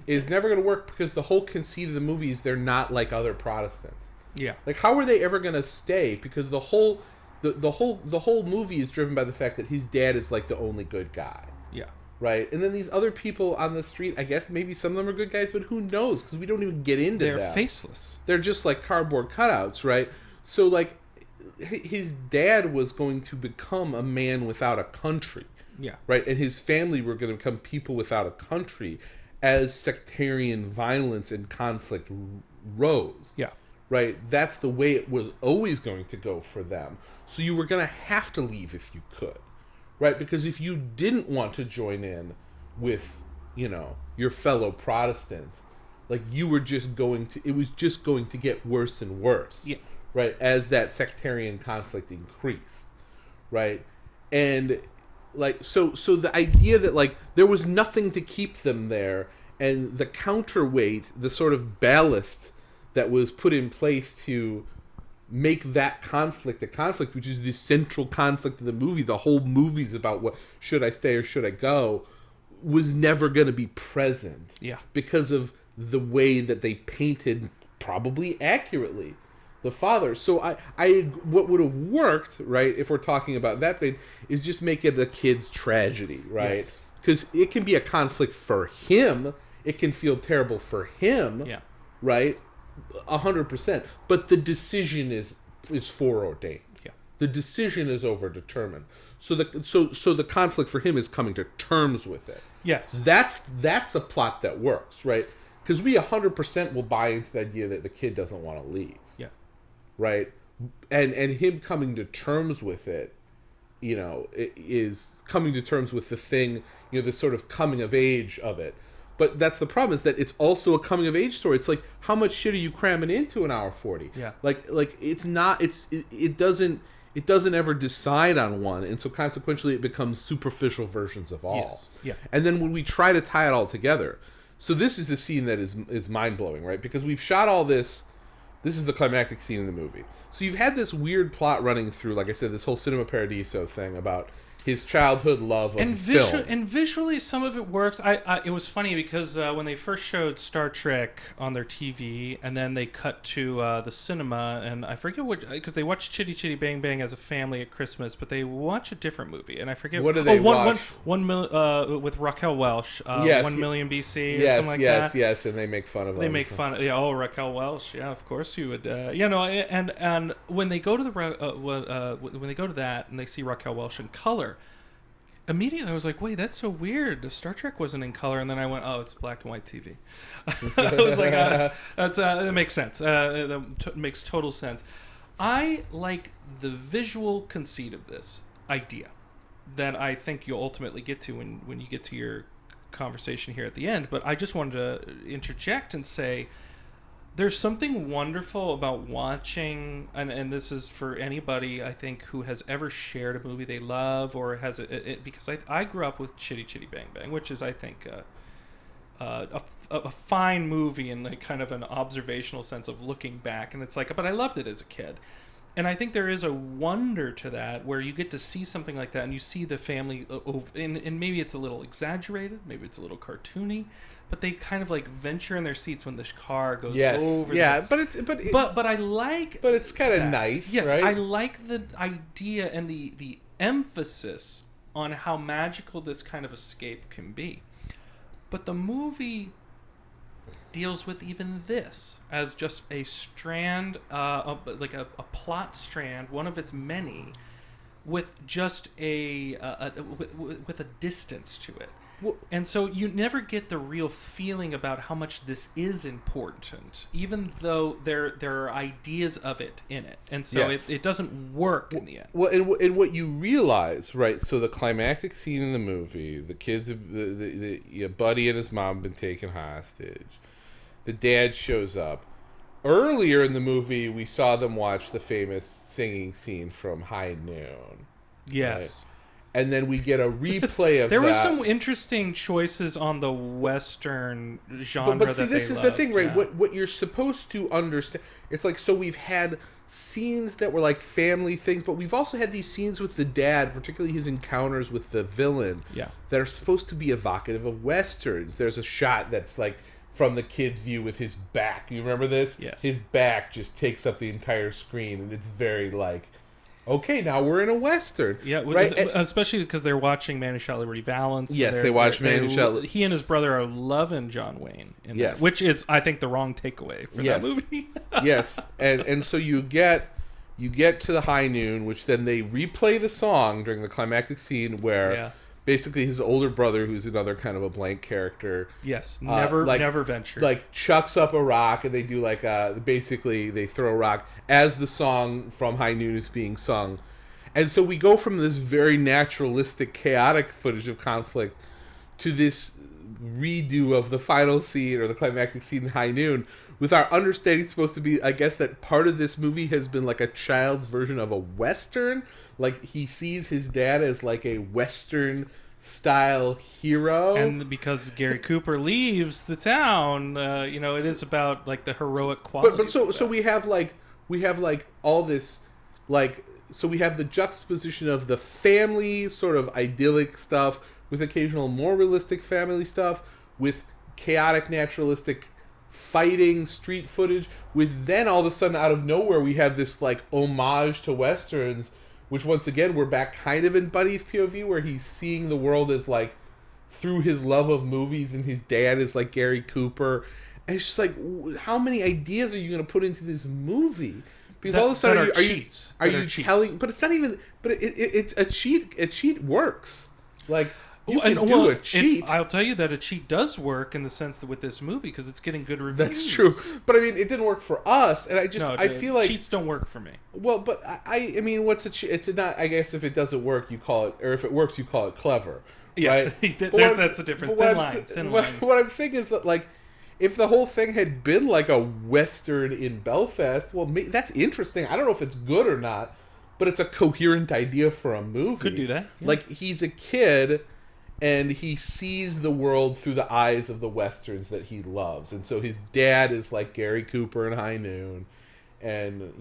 Is never going to work because the whole conceit of the movie is they're not like other Protestants.
Yeah.
Like, how are they ever going to stay? Because the whole movie is driven by the fact that his dad is like the only good guy.
Yeah.
Right? And then these other people on the street, I guess maybe some of them are good guys, but who knows? Because we don't even get into that.
They're faceless.
They're just like cardboard cutouts, right? So, like, his dad was going to become a man without a country.
Yeah.
Right? And his family were going to become people without a country as sectarian violence and conflict rose.
Yeah.
Right? That's the way it was always going to go for them. So you were going to have to leave if you could. Right? Because if you didn't want to join in with, your fellow Protestants, like, you were just it was just going to get worse and worse.
Yeah.
Right? As that sectarian conflict increased. Right? And, like, so the idea that, like, there was nothing to keep them there, and the counterweight, the sort of ballast that was put in place to make that conflict a conflict, which is the central conflict of the movie. The whole movie's about what should I stay or should I go, was never going to be present.
Yeah.
Because of the way that they painted, probably accurately, the father. So what would have worked, right, if we're talking about that thing, is just make it a kid's tragedy, right? Because it can be a conflict for him. It can feel terrible for him.
Yeah.
Right? 100%, but the decision is foreordained.
Yeah,
the decision is overdetermined. So the conflict for him is coming to terms with it.
Yes,
that's a plot that works, right? Because we 100% will buy into the idea that the kid doesn't want to leave.
Yeah,
right, and him coming to terms with it, is coming to terms with the thing, the sort of coming of age of it. But that's the problem, is that it's also a coming of age story. It's like, how much shit are you cramming into an hour 40?
Yeah.
Like it's not, it doesn't ever decide on one, and so consequently it becomes superficial versions of all.
Yes. Yeah.
And then when we try to tie it all together, so this is the scene that is mind blowing, right? Because we've shot all this. This is the climactic scene in the movie. So you've had this weird plot running through, like I said, this whole Cinema Paradiso thing about his childhood love of film.
And visually, some of it works. It was funny because when they first showed Star Trek on their TV, and then they cut to the cinema, and I forget what, because they watched Chitty Chitty Bang Bang as a family at Christmas, but they watch a different movie, and I forget
what do they watch.
With Raquel Welch,
yes,
1 million BC,
yes,
or something like that.
Yes, and they make fun of them.
They make fun of Raquel Welch. Yeah, of course you would. And when they go to when they go to that and they see Raquel Welch in color. Immediately, I was like, "Wait, that's so weird. Star Trek wasn't in color." And then I went, "Oh, it's black and white TV." I was like, "That makes sense. That makes total sense." I like the visual conceit of this idea that I think you'll ultimately get to when you get to your conversation here at the end. But I just wanted to interject and say, there's something wonderful about watching, and this is for anybody, I think, who has ever shared a movie they love, or has because I grew up with Chitty Chitty Bang Bang, which is, I think, a fine movie in like kind of an observational sense of looking back, and it's like, but I loved it as a kid. And I think there is a wonder to that where you get to see something like that and you see the family and maybe it's a little exaggerated, maybe it's a little cartoony, but they kind of like venture in their seats when the car goes over.
Yeah,
but I like
but it's kind of
that.
nice,
yes,
right?
I like the idea and the emphasis on how magical this kind of escape can be. But the movie deals with even this as just a strand, like a plot strand, one of its many, with just with a distance to it. Well, and so you never get the real feeling about how much this is important, even though there are ideas of it in it. And so it doesn't work in the end.
Well, and what you realize, right, so the climactic scene in the movie, the kids, the Buddy and his mom have been taken hostage. The dad shows up. Earlier in the movie, we saw them watch the famous singing scene from High Noon.
Yes.
Right? And then we get a replay of
there
that.
were some interesting choices on the Western genre
but see, this is the thing, right? Yeah. What you're supposed to understand, it's like, so we've had scenes that were like family things, but we've also had these scenes with the dad, particularly his encounters with the villain, that are supposed to be evocative of Westerns. There's a shot that's like from the kid's view with his back. You remember this?
Yes.
His back just takes up the entire screen, and it's very like, okay, now we're in a Western.
Yeah,
right?
Especially because they're watching Man Who Shot Liberty Valance.
Yes, they watch Man Who Shot.
He and his brother are loving John Wayne in that, which is, I think, the wrong takeaway for that movie.
Yes, and so you get to the High Noon, which then they replay the song during the climactic scene where basically his older brother, who's another kind of a blank character,
never ventured,
like chucks up a rock, and they do like basically they throw a rock as the song from High Noon is being sung. And so we go from this very naturalistic, chaotic footage of conflict to this redo of the final scene or the climactic scene in High Noon, with our understanding supposed to be, I guess, that part of this movie has been like a child's version of a Western. Like, he sees his dad as like a Western style hero,
and because Gary Cooper leaves the town, it is about like the heroic quality.
But so we have all this, like, so we have the juxtaposition of the family sort of idyllic stuff with occasional more realistic family stuff, with chaotic naturalistic fighting street footage, with then all of a sudden out of nowhere we have this like homage to Westerns, which once again we're back kind of in Buddy's POV, where he's seeing the world as like through his love of movies, and his dad is like Gary Cooper. And it's just like, how many ideas are you going to put into this movie? Because all of a sudden are you telling? But it's not even. But it's a cheat. A cheat works. Like, you can do a cheat.
I'll tell you that a cheat does work in the sense that with this movie, because it's getting good reviews.
That's true. But I mean, it didn't work for us, and I feel like
cheats don't work for me.
Well, but I mean, what's a cheat? It's not. I guess if it doesn't work, you call it, or if it works, you call it clever.
Yeah,
right?
That's the difference. Thin line.
What I'm saying is that, like, if the whole thing had been like a Western in Belfast, well, that's interesting. I don't know if it's good or not, but it's a coherent idea for a movie.
Could do that.
Yeah. Like, he's a kid, and he sees the world through the eyes of the Westerns that he loves. And so his dad is like Gary Cooper in High Noon, and,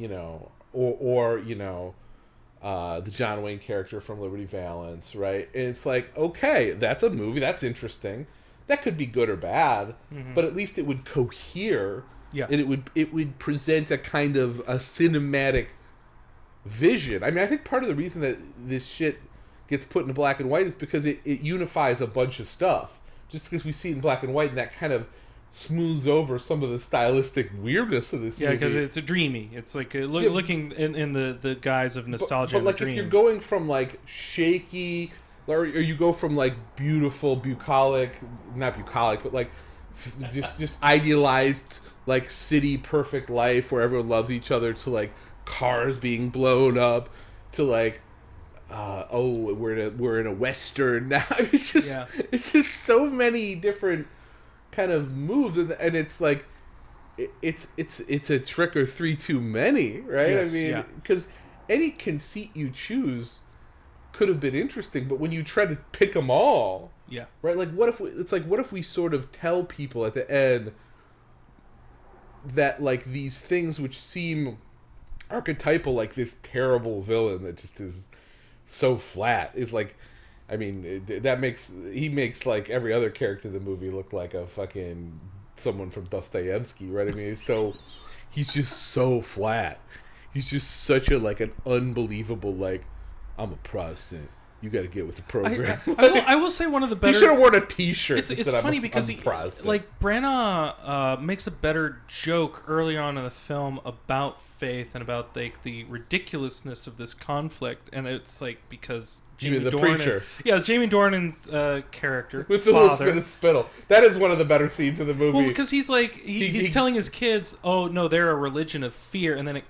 or the John Wayne character from Liberty Valance, right? And it's like, okay, that's a movie, that's interesting. That could be good or bad, but at least it would cohere, and it would present a kind of a cinematic vision. I mean, I think part of the reason that this shit gets put into black and white is because it unifies a bunch of stuff. Just because we see it in black and white, and that kind of smooths over some of the stylistic weirdness of this movie.
Yeah, because it's a dreamy. It's like looking in the guise of nostalgia.
But like, if you're going from like shaky, or you go from like beautiful, not bucolic, but like just idealized like city perfect life where everyone loves each other, to like cars being blown up, to like we're in a Western now. It's just so many different kind of moves, and it's like it's a trick or three too many, right?
Yes,
I mean, because any conceit you choose could have been interesting, but when you try to pick them all,
Yeah.
Right? Like, what if we sort of tell people at the end that, like, these things which seem archetypal, like this terrible villain that just is so flat, is like, I mean, he makes like every other character in the movie look like a fucking someone from Dostoevsky, right? I mean, he's just so flat. He's just such an unbelievable, like, I'm a Protestant. You got to get with the program.
I will say one of the better.
He should have worn a T-shirt.
It's funny because Branagh makes a better joke early on in the film about faith and about like the ridiculousness of this conflict, and it's like because Jamie Dornan, Jamie Dornan's character
with the little spit of spittle. That is one of the better scenes in the movie.
Well, because he's like he's telling his kids, "Oh no, they're a religion of fear," and then it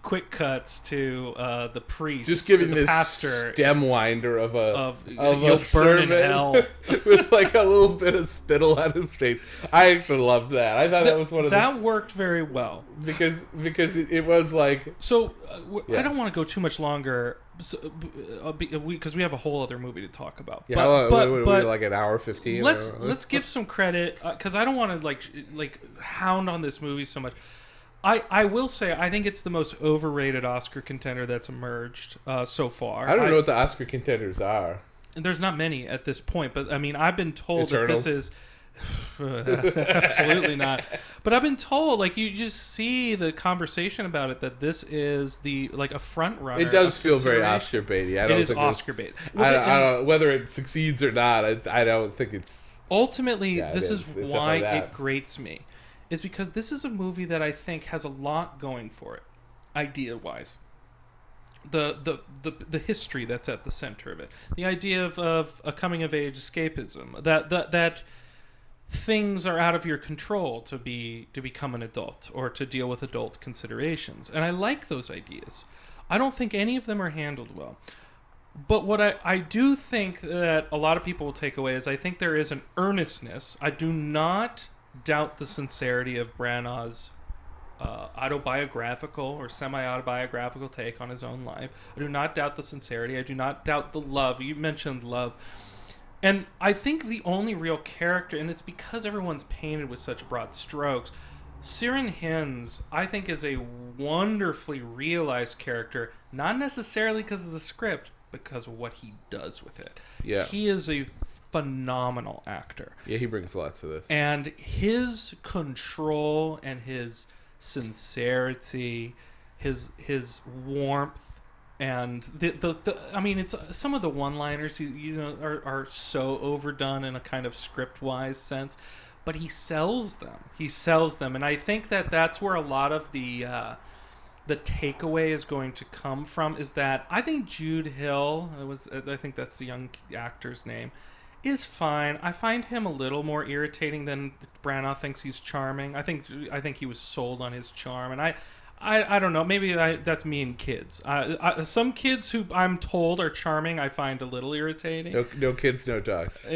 quick cuts to the priest,
just giving
the
this
pastor,
stem winder of a
burn in hell
with like a little bit of spittle on his face. I actually loved that. I thought that was one of
that worked very well
because it was like
so. I don't want to go too much longer. Because we have a whole other movie to talk about.
Yeah, but like an hour 15.
Let's give some credit because I don't want to like hound on this movie so much. I will say I think it's the most overrated Oscar contender that's emerged so far.
I don't know what the Oscar contenders are.
There's not many at this point, but I mean I've been told
Eternals.
that this is. Absolutely not. But I've been told, like, you just see the conversation about it that this is a front runner.
It does feel very Oscar baity.
It is Oscar bait.
I don't whether it succeeds or not. I don't think it's.
Ultimately, this is why it grates me, is because this is a movie that I think has a lot going for it, idea wise. The history that's at the center of it, the idea of a coming of age escapism, that things are out of your control to become an adult or to deal with adult considerations. And I like those ideas. I don't think any of them are handled well. But what I do think that a lot of people will take away is I think there is an earnestness. I do not doubt the sincerity of Branagh's autobiographical or semi-autobiographical take on his own life. I do not doubt the sincerity. I do not doubt the love. You mentioned love. And I think the only real character, and it's because everyone's painted with such broad strokes, Ciarán Hinds, I think, is a wonderfully realized character, not necessarily because of the script, but because of what he does with it.
Yeah.
He is a phenomenal actor.
Yeah, he brings a lot to this.
And his control and his sincerity, his warmth, and I mean, it's some of the one-liners are so overdone in a kind of script-wise sense, but he sells them, and I think that's where a lot of the takeaway is going to come from. Is that I think Jude Hill, I think that's the young actor's name, is fine. I find him a little more irritating than Branagh thinks he's charming. I think he was sold on his charm, and I don't know. Maybe that's me and kids. Some kids who I'm told are charming, I find a little irritating.
No kids, no dogs.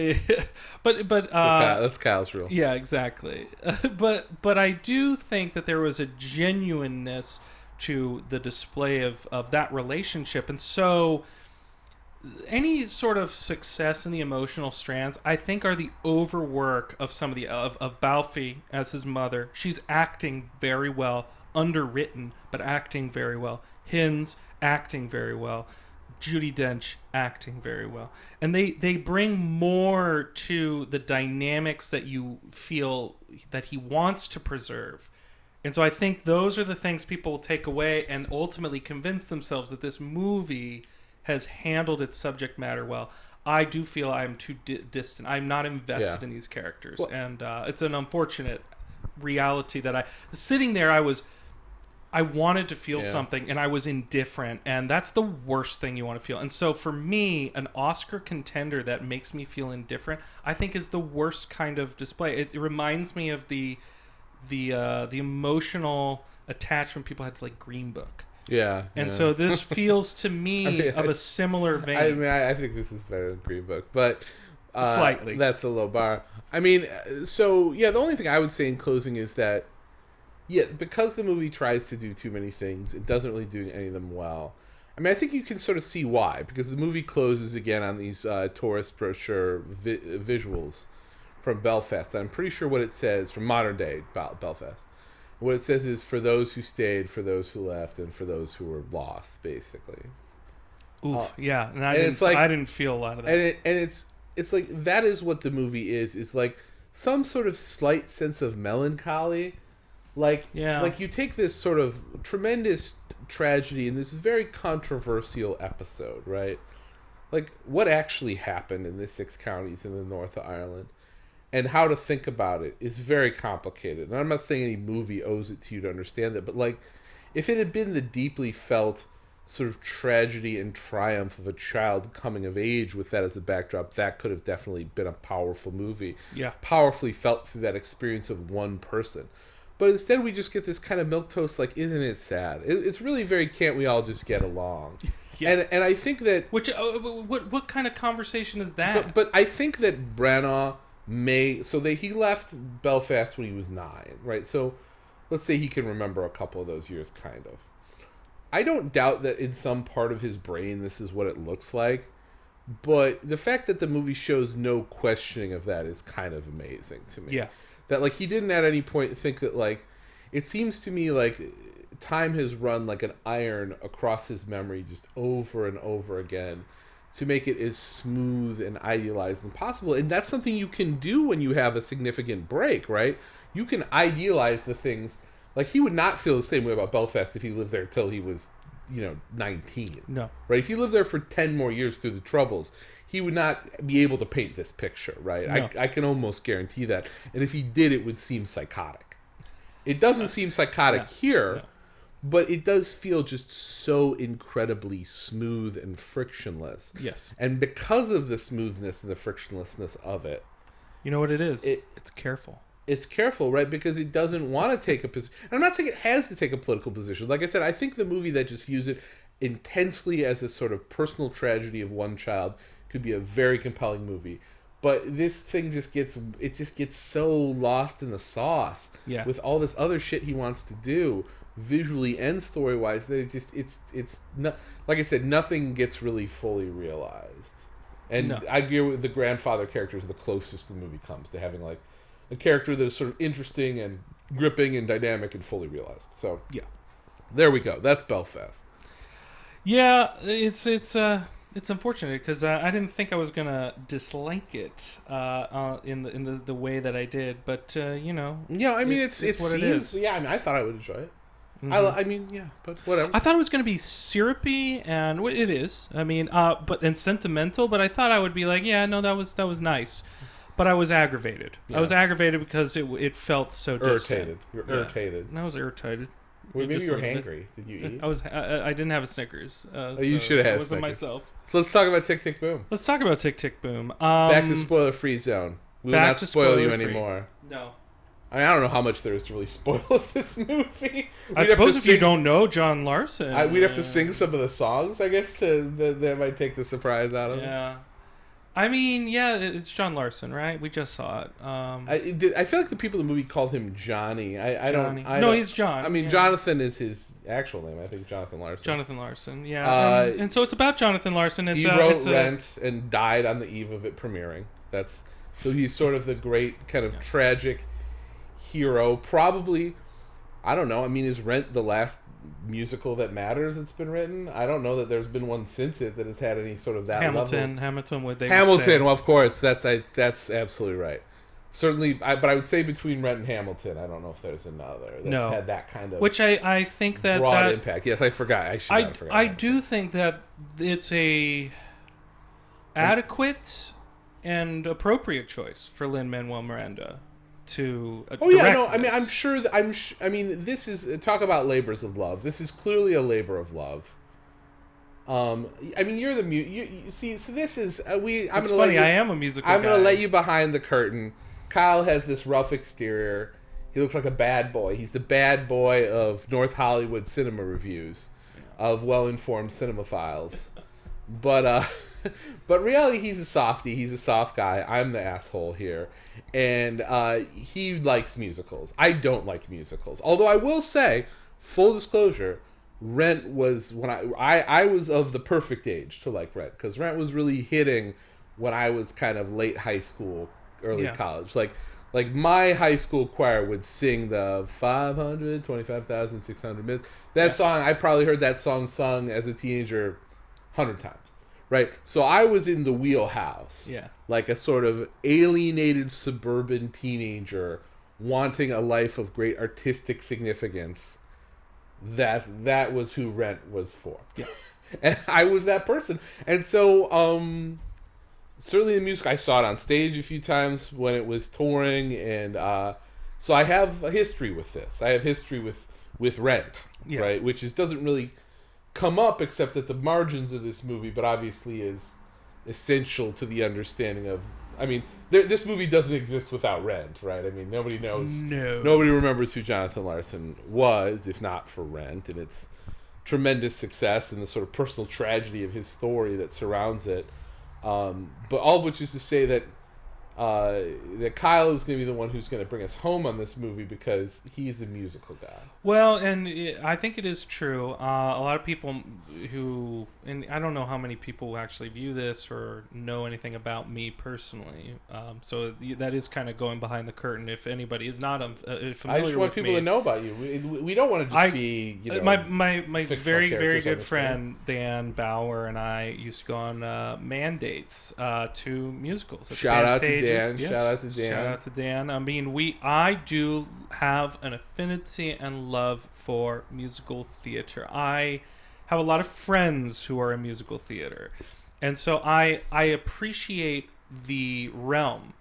but
that's Kyle's rule.
Yeah, exactly. But I do think that there was a genuineness to the display of that relationship, and so any sort of success in the emotional strands, I think, are the overwork of some of Balfe as his mother. She's acting very well. Underwritten, but acting very well. Hinds acting very well. Judi Dench acting very well. And they bring more to the dynamics that you feel that he wants to preserve. And so I think those are the things people will take away and ultimately convince themselves that this movie has handled its subject matter well. I do feel I'm too distant. I'm not invested in these characters. Well, and it's an unfortunate reality that I was sitting there. I wanted to feel something, and I was indifferent, and that's the worst thing you want to feel. And so for me, an Oscar contender that makes me feel indifferent, I think, is the worst kind of display. It reminds me of the emotional attachment people had to, like, Green Book.
Yeah.
And so this feels to me of a similar vein.
I think this is better than Green Book, but
slightly.
That's a low bar. I mean, so, yeah, the only thing I would say in closing is that, yeah, because the movie tries to do too many things, it doesn't really do any of them well. I mean, I think you can sort of see why, because the movie closes again on these tourist brochure visuals from Belfast. I'm pretty sure what it says from modern day Belfast. What it says is for those who stayed, for those who left, and for those who were lost, basically.
Oof, yeah, and I didn't feel a lot of that.
And it's like that is what the movie is. It's like some sort of slight sense of melancholy. Like you take this sort of tremendous tragedy in this very controversial episode, right? Like what actually happened in the 6 counties in the north of Ireland and how to think about it is very complicated. And I'm not saying any movie owes it to you to understand that, but like if it had been the deeply felt sort of tragedy and triumph of a child coming of age with that as a backdrop, that could have definitely been a powerful movie.
Yeah.
Powerfully felt through that experience of one person. But instead we just get this kind of milquetoast, like, isn't it sad? It's really very can't we all just get along? Yeah. And I think that...
Which, what kind of conversation is that?
But I think that Branagh may... So he left Belfast when he was 9, right? So let's say he can remember a couple of those years, kind of. I don't doubt that in some part of his brain this is what it looks like. But the fact that the movie shows no questioning of that is kind of amazing to me.
Yeah.
That, like, he didn't at any point think that, like, it seems to me like time has run like an iron across his memory just over and over again to make it as smooth and idealized as possible. And that's something you can do when you have a significant break, right? You can idealize the things. Like, he would not feel the same way about Belfast if he lived there till he was, 19.
No.
Right? If he lived there for 10 more years through the Troubles, he would not be able to paint this picture, right?
No.
I can almost guarantee that. And if he did, it would seem psychotic. It doesn't seem psychotic here, but it does feel just so incredibly smooth and frictionless.
Yes.
And because of the smoothness and the frictionlessness of it...
You know what it is? It's careful.
It's careful, right? Because it doesn't want to take a position. And I'm not saying it has to take a political position. Like I said, I think the movie that just views it intensely as a sort of personal tragedy of one child could be a very compelling movie. But this thing just gets so lost in the sauce with all this other shit he wants to do, visually and story-wise, that it's not, like I said, nothing gets really fully realized. And I agree with the grandfather character is the closest the movie comes to having like a character that is sort of interesting and gripping and dynamic and fully realized. So there we go. That's Belfast.
Yeah, it's unfortunate because I didn't think I was gonna dislike it in the way that I did, but
Yeah, I mean it's what it is. Yeah, I mean I thought I would enjoy it. Mm-hmm. But whatever.
I thought it was gonna be syrupy, and it is. I mean, and sentimental, but I thought I would be like, yeah, no, that was nice. But I was aggravated. Yeah. I was aggravated because it felt so distant.
You're irritated.
I was irritated.
Well, maybe you were hangry. Did you eat?
I didn't have a Snickers.
You should have had.
I wasn't myself.
So let's talk about Tick Tick Boom.
Let's talk about Tick Tick Boom.
Back to spoiler free zone. We will not spoil you anymore.
No.
I don't know how much there is to really spoil of this movie.
I suppose if you don't know John Larson,
we'd have to sing some of the songs, I guess, that might take the surprise out of it.
Yeah. I mean, yeah, it's John Larson, right? We just saw it.
I feel like the people in the movie called him Johnny. No,
he's John.
I mean, Jonathan is his actual name. I think Jonathan Larson.
Jonathan Larson, yeah. And so it's about Jonathan Larson.
He wrote Rent and died on the eve of it premiering. So he's sort of the great kind of tragic hero. Probably, I don't know. I mean, is Rent the last musical that matters that's been written? I don't know that there's been one since it that has had any sort of that level.
Hamilton would say.
Well, of course, that's absolutely right. Certainly, but I would say between Rent and Hamilton, I don't know if there's another that's had that kind of
which I think that
broad impact. Yes, I forgot.
I do think that it's a adequate and appropriate choice for Lin-Manuel Miranda to direct this.
I mean, I'm sure that I mean, this is talk about labors of love. This is clearly a labor of love. I mean, you're the you see. So this is
It's funny. I am a musical.
I'm going to let you behind the curtain. Kyle has this rough exterior. He looks like a bad boy. He's the bad boy of North Hollywood cinema reviews, of well-informed cinephiles. But reality, he's a softie. He's a soft guy. I'm the asshole here. And he likes musicals. I don't like musicals. Although I will say, full disclosure, Rent was when I was of the perfect age to like Rent, because Rent was really hitting when I was kind of late high school, early college. Like my high school choir would sing the 525,600 minutes. That song, I probably heard that song sung as a teenager 100 times. Right? So I was in the wheelhouse.
Yeah.
Like a sort of alienated suburban teenager wanting a life of great artistic significance. That was who Rent was for.
Yeah.
And I was that person. And so certainly the music, I saw it on stage a few times when it was touring, and so I have a history with this. I have history with Rent, right? Which doesn't really come up except at the margins of this movie, but obviously is essential to the understanding of. I mean, this movie doesn't exist without Rent, right? I mean, nobody knows.
No.
Nobody remembers who Jonathan Larson was if not for Rent, and its tremendous success and the sort of personal tragedy of his story that surrounds it. But all of which is to say that Kyle is going to be the one who's going to bring us home on this movie because he's the musical guy.
Well, and I think it is true. A lot of people who, and I don't know how many people actually view this or know anything about me personally. So that is kind of going behind the curtain. If anybody is not familiar with me,
I just want people to know about you. We don't want to just be,
my very, very good friend Dan Bauer and I used to go on mandates to musicals.
Shout out to Dan.
Yes.
Shout out to Dan.
Shout out to Dan. I mean, I do have an affinity and love for musical theater. I have a lot of friends who are in musical theater, and so I appreciate the realm,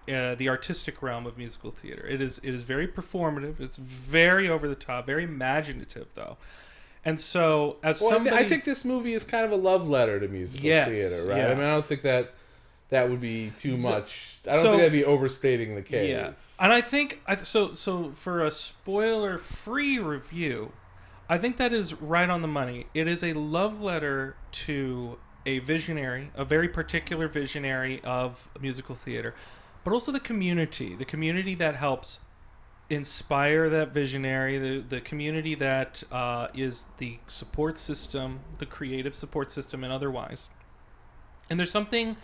the artistic realm of musical theater. It is very performative. It's very over the top, very imaginative, though. And so, as somebody,
I think this movie is kind of a love letter to musical theater, right?
Yeah.
I mean, I don't think that would be too much. I don't think that'd be overstating the case.
Yeah, and I think so for a spoiler-free review, I think that is right on the money. It is a love letter to a visionary, a very particular visionary of musical theater, but also the community that helps inspire that visionary, the community that is the support system, the creative support system, and otherwise. And there's something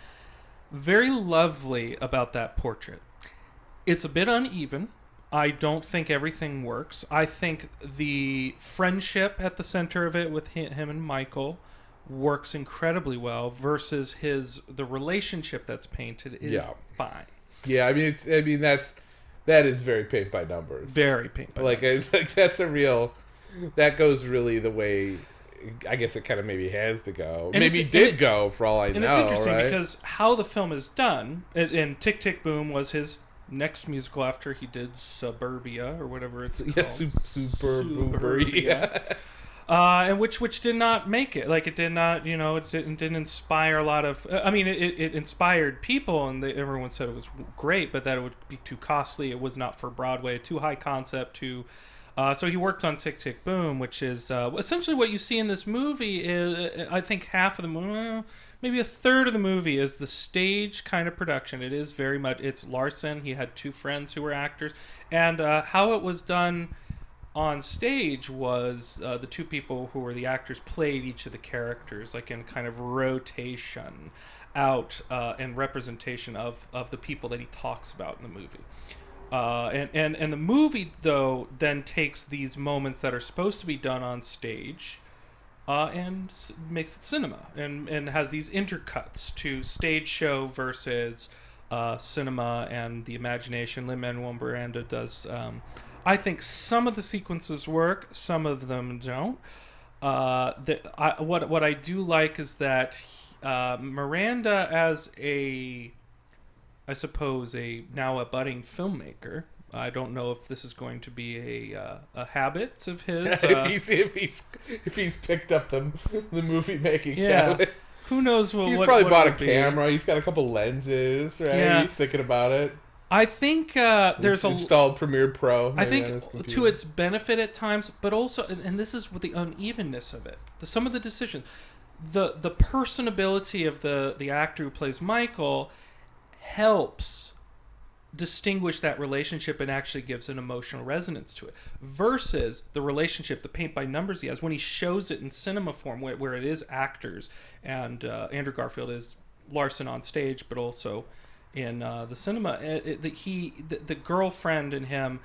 very lovely about that portrait. It's a bit uneven. I don't think everything works. I think the friendship at the center of it with him and Michael works incredibly well versus the relationship that's painted is fine.
Yeah, I mean that is very paint by numbers.
Very paint by numbers.
Like that's a real, that goes really the way I guess it kind of maybe has to go. And maybe did go for all I know.
And it's interesting
right?
because how the film is done, and Tick, Tick, Boom was his next musical after he did Suburbia or whatever it's called.
Yeah, Suburbia.
And which did not make it. Like, it did not, it didn't inspire a lot of. I mean, it inspired people, and everyone said it was great, but that it would be too costly. It was not for Broadway. Too high concept. So he worked on Tick, Tick, Boom, which is essentially what you see in this movie. Is I think half of the movie, maybe a third of the movie, is the stage kind of production. It is very much. It's Larson. He had two friends who were actors, and how it was done on stage was the two people who were the actors played each of the characters, like in kind of rotation out and representation of the people that he talks about in the movie. And the movie, though, then takes these moments that are supposed to be done on stage and makes it cinema and has these intercuts to stage show versus cinema and the imagination. Lin-Manuel Miranda does... I think some of the sequences work, some of them don't. What I do like is that Miranda, as I suppose now a budding filmmaker. I don't know if this is going to be a habit of his.
if he's picked up the movie making habit.
Who knows
he's probably bought a camera. He's got a couple lenses, right? Yeah. He's thinking about it.
I think there's
installed Premiere Pro.
I think to its benefit at times, but also, and this is with the unevenness of it. Some of the decisions, the personability of the actor who plays Michael helps distinguish that relationship and actually gives an emotional resonance to it, versus the relationship, the paint by numbers he has when he shows it in cinema form, where it is actors, and Andrew Garfield is Larson on stage, but also in the cinema. The girlfriend and him,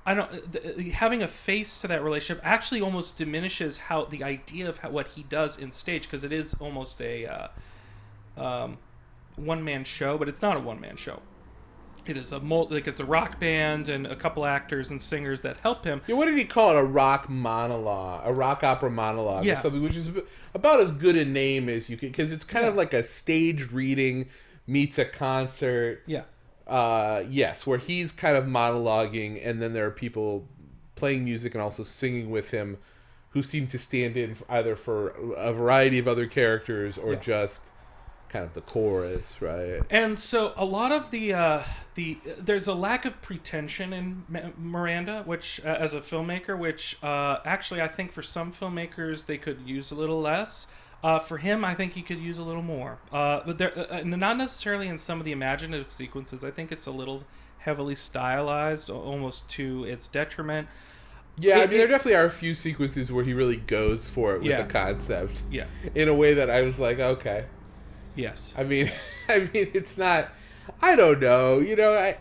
having a face to that relationship actually almost diminishes how the idea of what he does in stage, because it is almost a one-man show, but it's not a one-man show. It is it's a rock band and a couple actors and singers that help him.
Yeah, what did he call it? A rock monologue, a rock opera monologue,
yeah.
or something, which is about as good a name as you could, because it's kind of like a stage reading meets a concert.
Yeah.
Yes, where he's kind of monologuing, and then there are people playing music and also singing with him, who seem to stand in either for a variety of other characters or just kind of the chorus, right?
And so a lot of there's a lack of pretension in Miranda, which as a filmmaker, which actually I think for some filmmakers they could use a little less. For him, I think he could use a little more. But not necessarily in some of the imaginative sequences. I think it's a little heavily stylized, almost to its detriment.
Yeah, there definitely are a few sequences where he really goes for it with the concept.
Yeah.
In a way that I was like, okay.
Yes.
I mean, it's not. I don't know.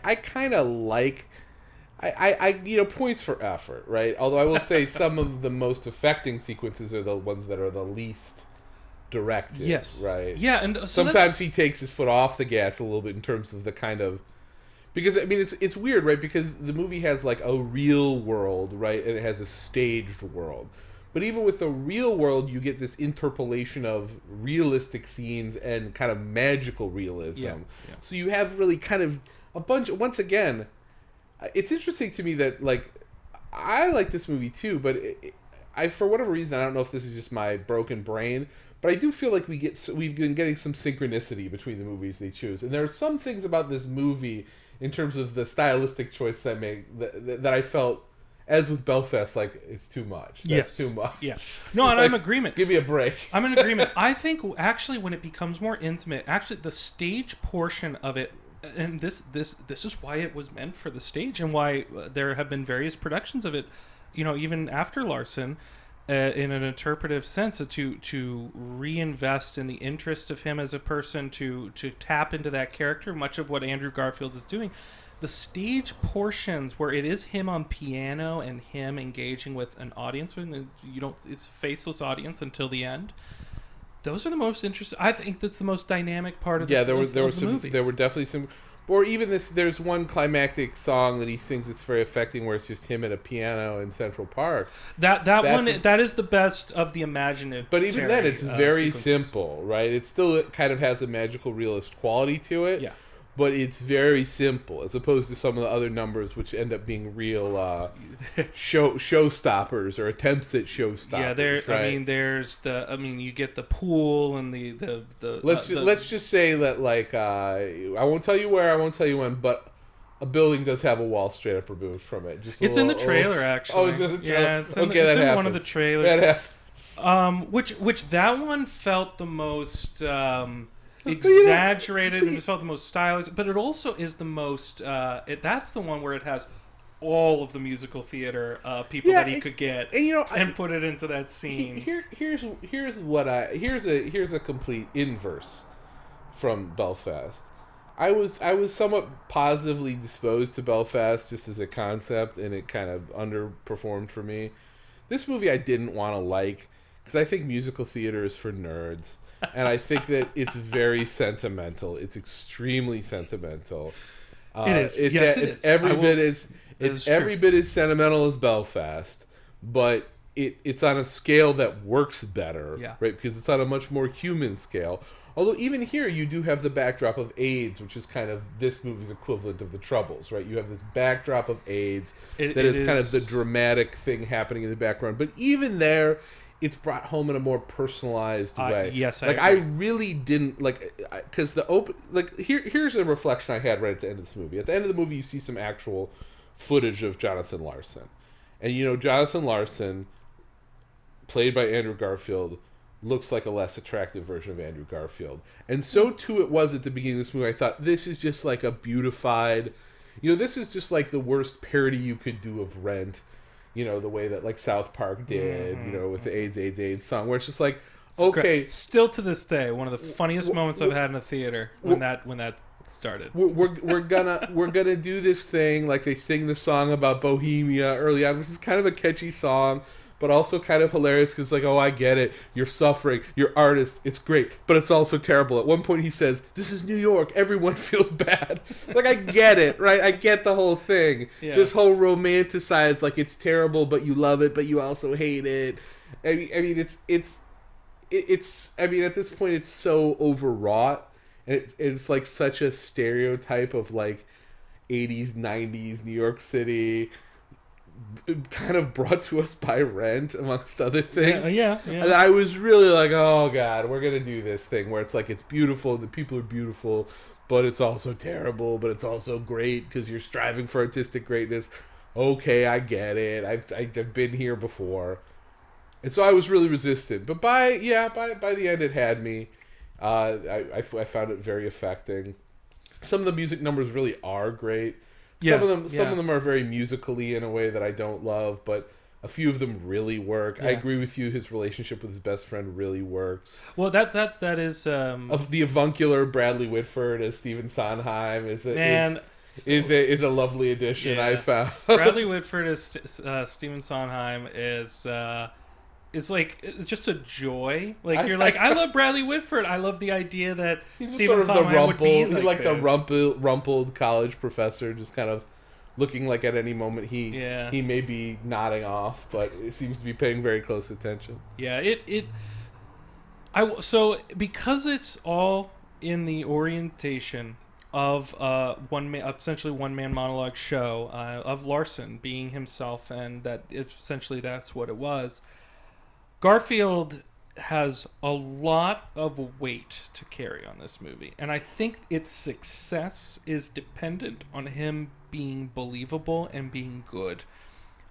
I kind of like. Points for effort, right? Although I will say some of the most affecting sequences are the ones that are the least directed.
Yes.
Right.
Yeah, and so
sometimes he takes his foot off the gas a little bit in terms of the kind of. Because, I mean, it's weird, right? Because the movie has, like, a real world, right? And it has a staged world. But even with the real world, you get this interpolation of realistic scenes and kind of magical realism.
Yeah.
So you have really kind of a bunch... Once again, it's interesting to me that, like, I like this movie, too, but I for whatever reason, I don't know if this is just my broken brain, but I do feel like we've been getting some synchronicity between the movies they choose. And there are some things about this movie... in terms of the stylistic choice I make, that I felt, as with Belfast, like, it's too much. That's too much.
Yeah. No, and I'm in agreement.
Give me a break.
I'm in agreement. I think, actually, when it becomes more intimate, actually, the stage portion of it, and this is why it was meant for the stage, and why there have been various productions of it, even after Larson, in an interpretive sense, to reinvest in the interest of him as a person, to tap into that character, much of what Andrew Garfield is doing. The stage portions where it is him on piano and him engaging with an audience, and it's a faceless audience until the end. Those are the most interesting. I think that's the most dynamic part of the movie.
There were definitely some. Or even this, there's one climactic song that he sings that's very affecting, where it's just him at a piano in Central Park.
That is the best of the imaginative.
But even then, it's very
sequences.
simple, right? It kind of has a magical realist quality to it.
Yeah.
But it's very simple, as opposed to some of the other numbers, which end up being real showstoppers or attempts at showstoppers.
Yeah, right? You get the pool and the.
Let's just say that, like, I won't tell you where, I won't tell you when, but a building does have a wall straight up removed from it.
It's in the trailer, actually.
Oh, is it in the trailer?
Yeah, it's in one of the trailers.
That happens.
Which that one felt the most. Exaggerated, and it felt the most stylized, but it also is the most that's the one where it has all of the musical theater people that he could get and put it into that scene.
Here's a complete inverse from Belfast. I was somewhat positively disposed to Belfast just as a concept, and it kind of underperformed for me. This movie I didn't want to like, because I think musical theater is for nerds. And I think that it's very sentimental. It's extremely sentimental.
It is.
It's every bit as sentimental as Belfast, but it's on a scale that works better, right? Because it's on a much more human scale. Although even here you do have the backdrop of AIDS, which is kind of this movie's equivalent of the Troubles, right? You have this backdrop of AIDS that is kind of the dramatic thing happening in the background. But even there, it's brought home in a more personalized way.
Yes,
I really didn't because here's a reflection I had right at the end of this movie. At the end of the movie, you see some actual footage of Jonathan Larson, and Jonathan Larson, played by Andrew Garfield, looks like a less attractive version of Andrew Garfield, and so too it was at the beginning of this movie. I thought, this is just like a beautified, this is just like the worst parody you could do of Rent. The way that like South Park did, with the AIDS song, where it's just like, okay.
Still to this day, one of the funniest moments I've had in a theater when that started.
We're gonna do this thing, like they sing the song about Bohemia early on, which is kind of a catchy song, but also kind of hilarious because like, oh, I get it, you're suffering, you're artist, it's great, but it's also terrible. At one point he says, this is New York, everyone feels bad. Like, I get it, right? I get the whole thing. Yeah. This whole romanticized, like, it's terrible, but you love it, but you also hate it. I mean, it's I mean, at this point it's so overwrought, and it's like such a stereotype of like 80s 90s New York City, kind of brought to us by Rent, amongst other things.
Yeah.
And I was really like, oh god, we're gonna do this thing where it's like, it's beautiful, the people are beautiful, but it's also terrible, but it's also great because you're striving for artistic greatness. Okay, I get it. I've been here before, and so I was really resistant. But by the end, it had me. I found it very affecting. Some of the music numbers really are great. Some of them are very musically in a way that I don't love, but a few of them really work. I agree with you. His relationship with his best friend really works.
Well, that is
of the avuncular Bradley Whitford as Stephen Sondheim is a lovely addition. I found
Bradley Whitford as Stephen Sondheim is like, it's just a joy. Like, you're like, I love Bradley Whitford. I love the idea that
he's
Stephen
sort of
Sondheim would be
like
this.
the rumpled college professor, just kind of looking like at any moment he may be nodding off, but it seems to be paying very close attention.
Yeah, so because it's all in the orientation of essentially one man monologue show of Larson being himself, and that essentially that's what it was. Garfield has a lot of weight to carry on this movie, and I think its success is dependent on him being believable and being good.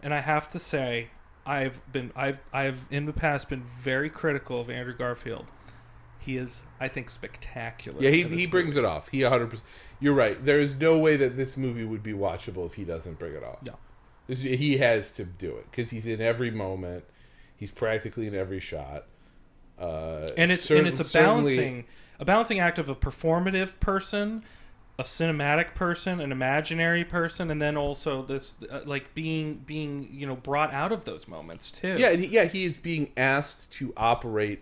And I have to say, I've in the past been very critical of Andrew Garfield. He is, I think, spectacular.
Yeah, he brings it off. He 100%. You're right. There is no way that this movie would be watchable if he doesn't bring it off.
No,
he has to do it because he's in every moment. He's practically in every shot,
and it's a balancing act of a performative person, a cinematic person, an imaginary person, and then also this like being brought out of those moments too.
Yeah, he is being asked to operate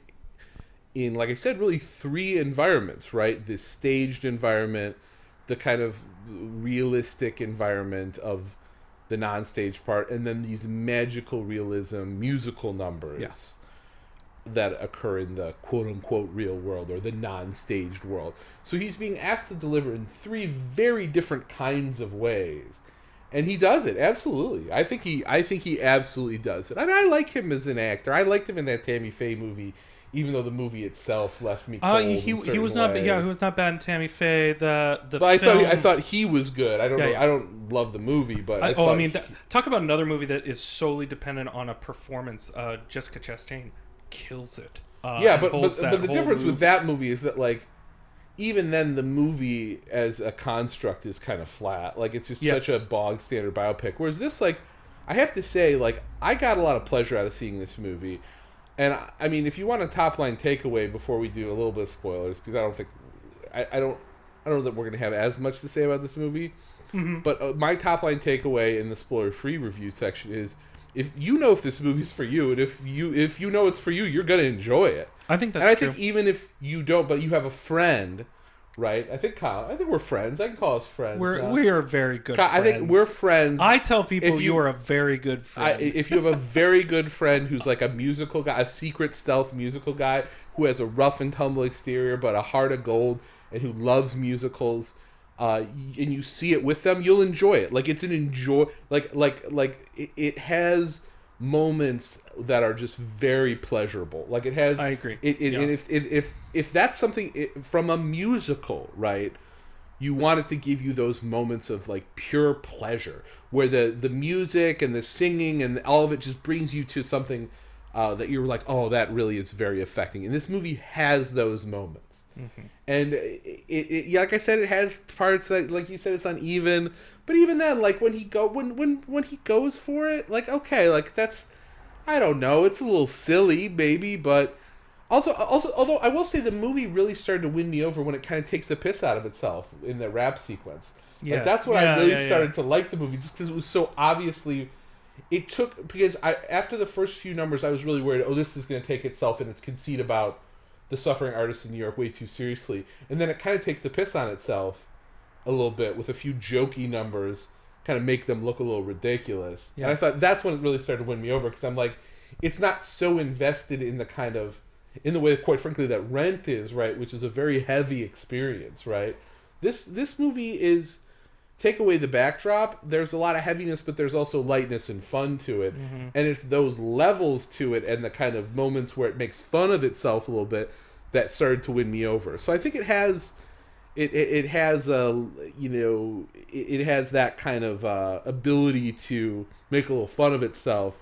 in, like I said, really three environments, right? This staged environment, the kind of realistic environment of the non-stage part, and then these magical realism musical numbers that occur in the quote-unquote real world or the non-staged world. So he's being asked to deliver in three very different kinds of ways, and he does it absolutely. I think he absolutely does it. I mean, I like him as an actor. I liked him in that Tammy Faye movie, even though the movie itself left me cold.
He was not. Yeah, he was not bad in Tammy Faye. But
film, I thought he was good. I don't know. I don't love the movie, but
talk about another movie that is solely dependent on a performance. Jessica Chastain kills it.
But the difference with that movie is that, like, even then the movie as a construct is kind of flat. Like, it's just such a bog standard biopic. Whereas this, like, I have to say, like, I got a lot of pleasure out of seeing this movie. And I mean, if you want a top line takeaway before we do a little bit of spoilers, because I don't know that we're gonna have as much to say about this movie. Mm-hmm. But my top line takeaway in the spoiler free review section is, if you know if this movie's for you, and if you know it's for you, you're gonna enjoy it.
I think that's true.
And I think even if you don't, but you have a friend, right? I think we're friends. I can call us friends.
We are very good friends.
I think we're friends.
I tell people you are a very good friend.
If you have a very good friend who's like a musical guy, a secret stealth musical guy who has a rough and tumble exterior but a heart of gold, and who loves musicals, and you see it with them, you'll enjoy it. Like, it's an enjoy. It has moments that are just very pleasurable. Like, it has.
I agree.
And if that's something from a musical, right? You want it to give you those moments of, like, pure pleasure, where the music and the singing and all of it just brings you to something that you're like, oh, that really is very affecting. And this movie has those moments. And yeah, like I said, it has parts that, like you said, it's uneven. But even then, like when he goes for it, like okay, like that's, I don't know, it's a little silly maybe, but also although I will say the movie really started to win me over when it kind of takes the piss out of itself in the rap sequence.
Yeah,
like that's when I really started to like the movie, just because it was so obviously. It took, because after the first few numbers I was really worried, oh, this is going to take itself and its conceit about the suffering artists in New York way too seriously, and then it kind of takes the piss on itself a little bit with a few jokey numbers, kind of make them look a little ridiculous. And I thought that's when it really started to win me over, because I'm like, it's not so invested in the way, quite frankly, that Rent is, right, which is a very heavy experience, right? This movie is, take away the backdrop, there's a lot of heaviness, but there's also lightness and fun to it. And it's those levels to it and the kind of moments where it makes fun of itself a little bit that started to win me over. So I think it has it has that kind of ability to make a little fun of itself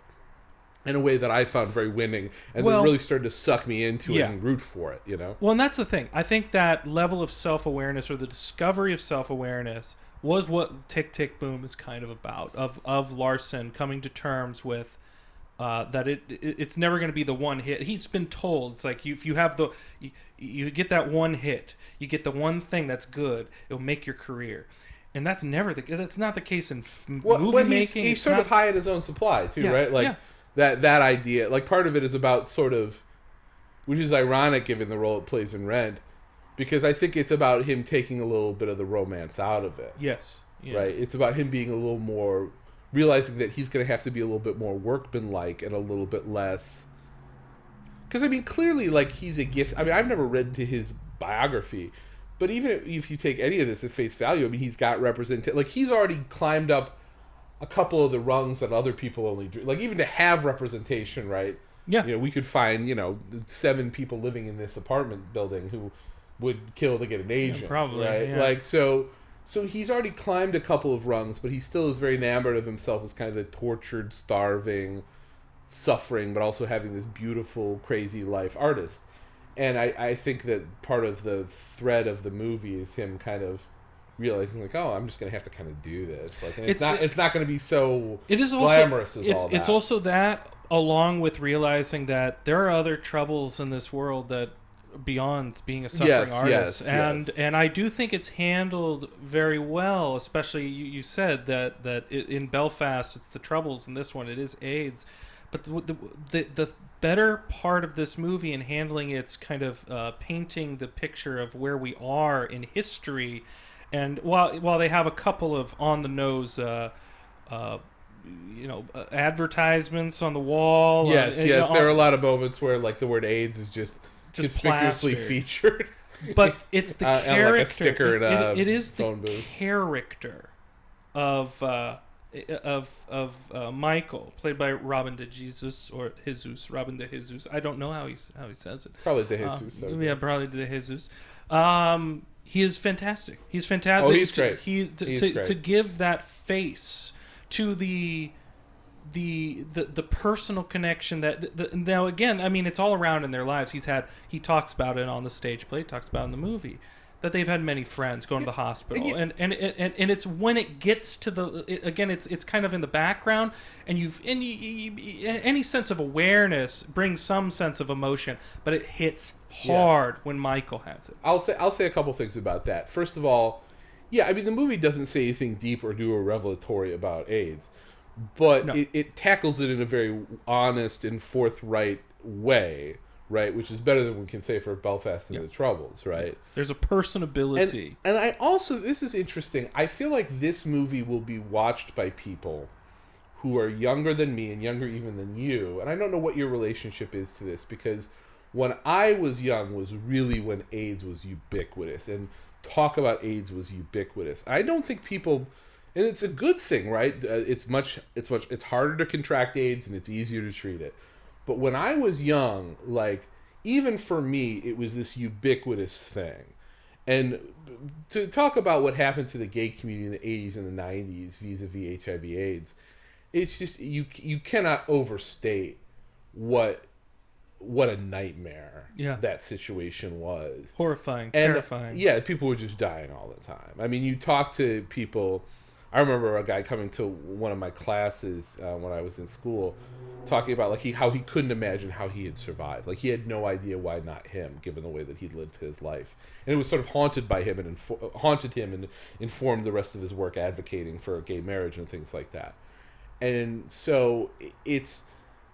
in a way that I found very winning, and then really started to suck me into it and root for it,
Well, and that's the thing. I think that level of self-awareness, or the discovery of self-awareness, was what Tick, Tick, Boom is kind of about, of Larson coming to terms with that it's never going to be the one hit. He's been told, it's like, if you have you get that one hit, you get the one thing that's good, it'll make your career. And that's not the case in movie making.
He's sort of high in his own supply too, right? Like that idea, like part of it is about sort of, which is ironic given the role it plays in Rent, because I think it's about him taking a little bit of the romance out of it.
Yes. Yeah.
Right? It's about him being a little more, realizing that he's going to have to be a little bit more workmanlike and a little bit less. Because, I mean, clearly, like, he's a gift. I mean, I've never read into his biography, but even if you take any of this at face value, I mean, he's got like, he's already climbed up a couple of the rungs that other people only do. Like, even to have representation, right?
Yeah.
We could find, 7 people living in this apartment building who would kill to get an Asian,
probably,
right?
yeah.
Like, so he's already climbed a couple of rungs, but he still is very enamored of himself as kind of the tortured, starving, suffering, but also having this beautiful, crazy life artist. And I think that part of the thread of the movie is him kind of realizing, like, oh, I'm just going to have to kind of do this. Like, and it's not going to be so glamorous as all that.
It's also that, along with realizing that there are other troubles in this world that beyond being a suffering artist, and I do think it's handled very well. Especially you said that in Belfast it's the troubles, in this one it is AIDS, but the better part of this movie in handling it's kind of painting the picture of where we are in history, and while they have a couple of on the nose advertisements on the wall.
Yes, there are a lot of moments where, like, the word AIDS is just conspicuously featured.
But it's the character.
And, like, a sticker in a
it is
phone
the
booth.
Character of Michael, played by Robin de Jesus, or Jesus, Robin de Jesus. I don't know how he says it.
Probably de Jesus.
Yeah, probably de Jesus. He is fantastic. He's fantastic.
Oh, he's great.
He's great. To give that face to the personal connection that now again, I mean, it's all around in their lives. He talks about it on the stage play, talks about it in the movie, that they've had many friends going to the hospital, and it's when it gets to it's kind of in the background, and any sense of awareness brings some sense of emotion, but it hits hard when Michael has it.
I'll say a couple things about that. First of all, yeah, I mean, the movie doesn't say anything deep or do a revelatory about AIDS, but it tackles it in a very honest and forthright way, right? Which is better than we can say for Belfast and the Troubles, right?
There's a personability.
And I also, this is interesting, I feel like this movie will be watched by people who are younger than me and younger even than you. And I don't know what your relationship is to this, because when I was young was really when AIDS was ubiquitous, and talk about AIDS was ubiquitous. I don't think people, and it's a good thing, right? It's harder to contract AIDS and it's easier to treat it. But when I was young, like, even for me, it was this ubiquitous thing. And to talk about what happened to the gay community in the 80s and the 90s vis-a-vis HIV/AIDS, it's just, you cannot overstate what what a nightmare
Yeah.
that situation was.
Horrifying,
And,
terrifying.
yeah, people were just dying all the time. I mean, you talk to people. I remember a guy coming to one of my classes when I was in school, talking about like how he couldn't imagine how he had survived. Like he had no idea why not him, given the way that he'd lived his life, and it was sort of haunted by him and haunted him and informed the rest of his work advocating for gay marriage and things like that. And so it's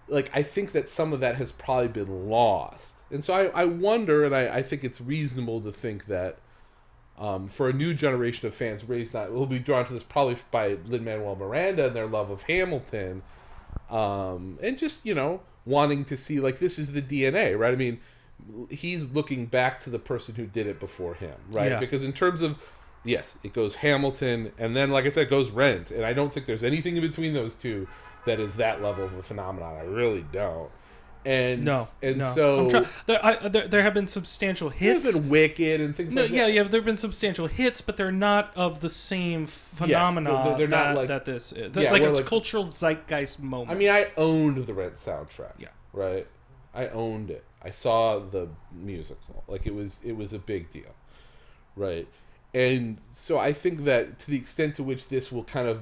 like I think that some of that has probably been lost, and so I wonder, and I think it's reasonable to think that. For a new generation of fans raised not will be drawn to this probably by Lin-Manuel Miranda and their love of Hamilton, and just wanting to see like this is the DNA, right? I mean, he's looking back to the person who did it before him, right?
Yeah.
Because in terms of yes, it goes Hamilton, and then like I said, it goes Rent, and I don't think there's anything in between those two that is that level of a phenomenon. I really don't. And
No.
so
there have been substantial hits.
There's been Wicked and things like that.
Yeah, there have been substantial hits, but they're not of the same phenomena
they're not like
that this is.
Yeah,
like it's
like,
cultural zeitgeist moment.
I mean, I owned the Rent soundtrack.
Yeah.
Right? I owned it. I saw the musical. Like it was a big deal. Right? And so I think that to the extent to which this will kind of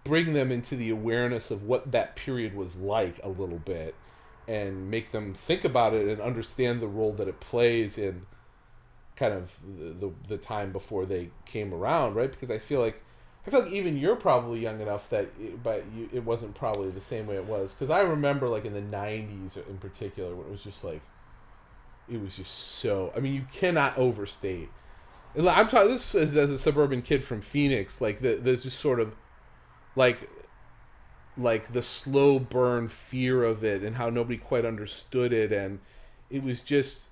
bring them into the awareness of what that period was like a little bit and make them think about it and understand the role that it plays in kind of the time before they came around, right? Because I feel like even you're probably young enough that it wasn't probably the same way it was. Because I remember like in the 90s in particular when it was just like, it was just so, I mean, you cannot overstate. And I'm talking, this is as a suburban kid from Phoenix, like there's just sort of like the slow burn fear of it and how nobody quite understood it, and it was just,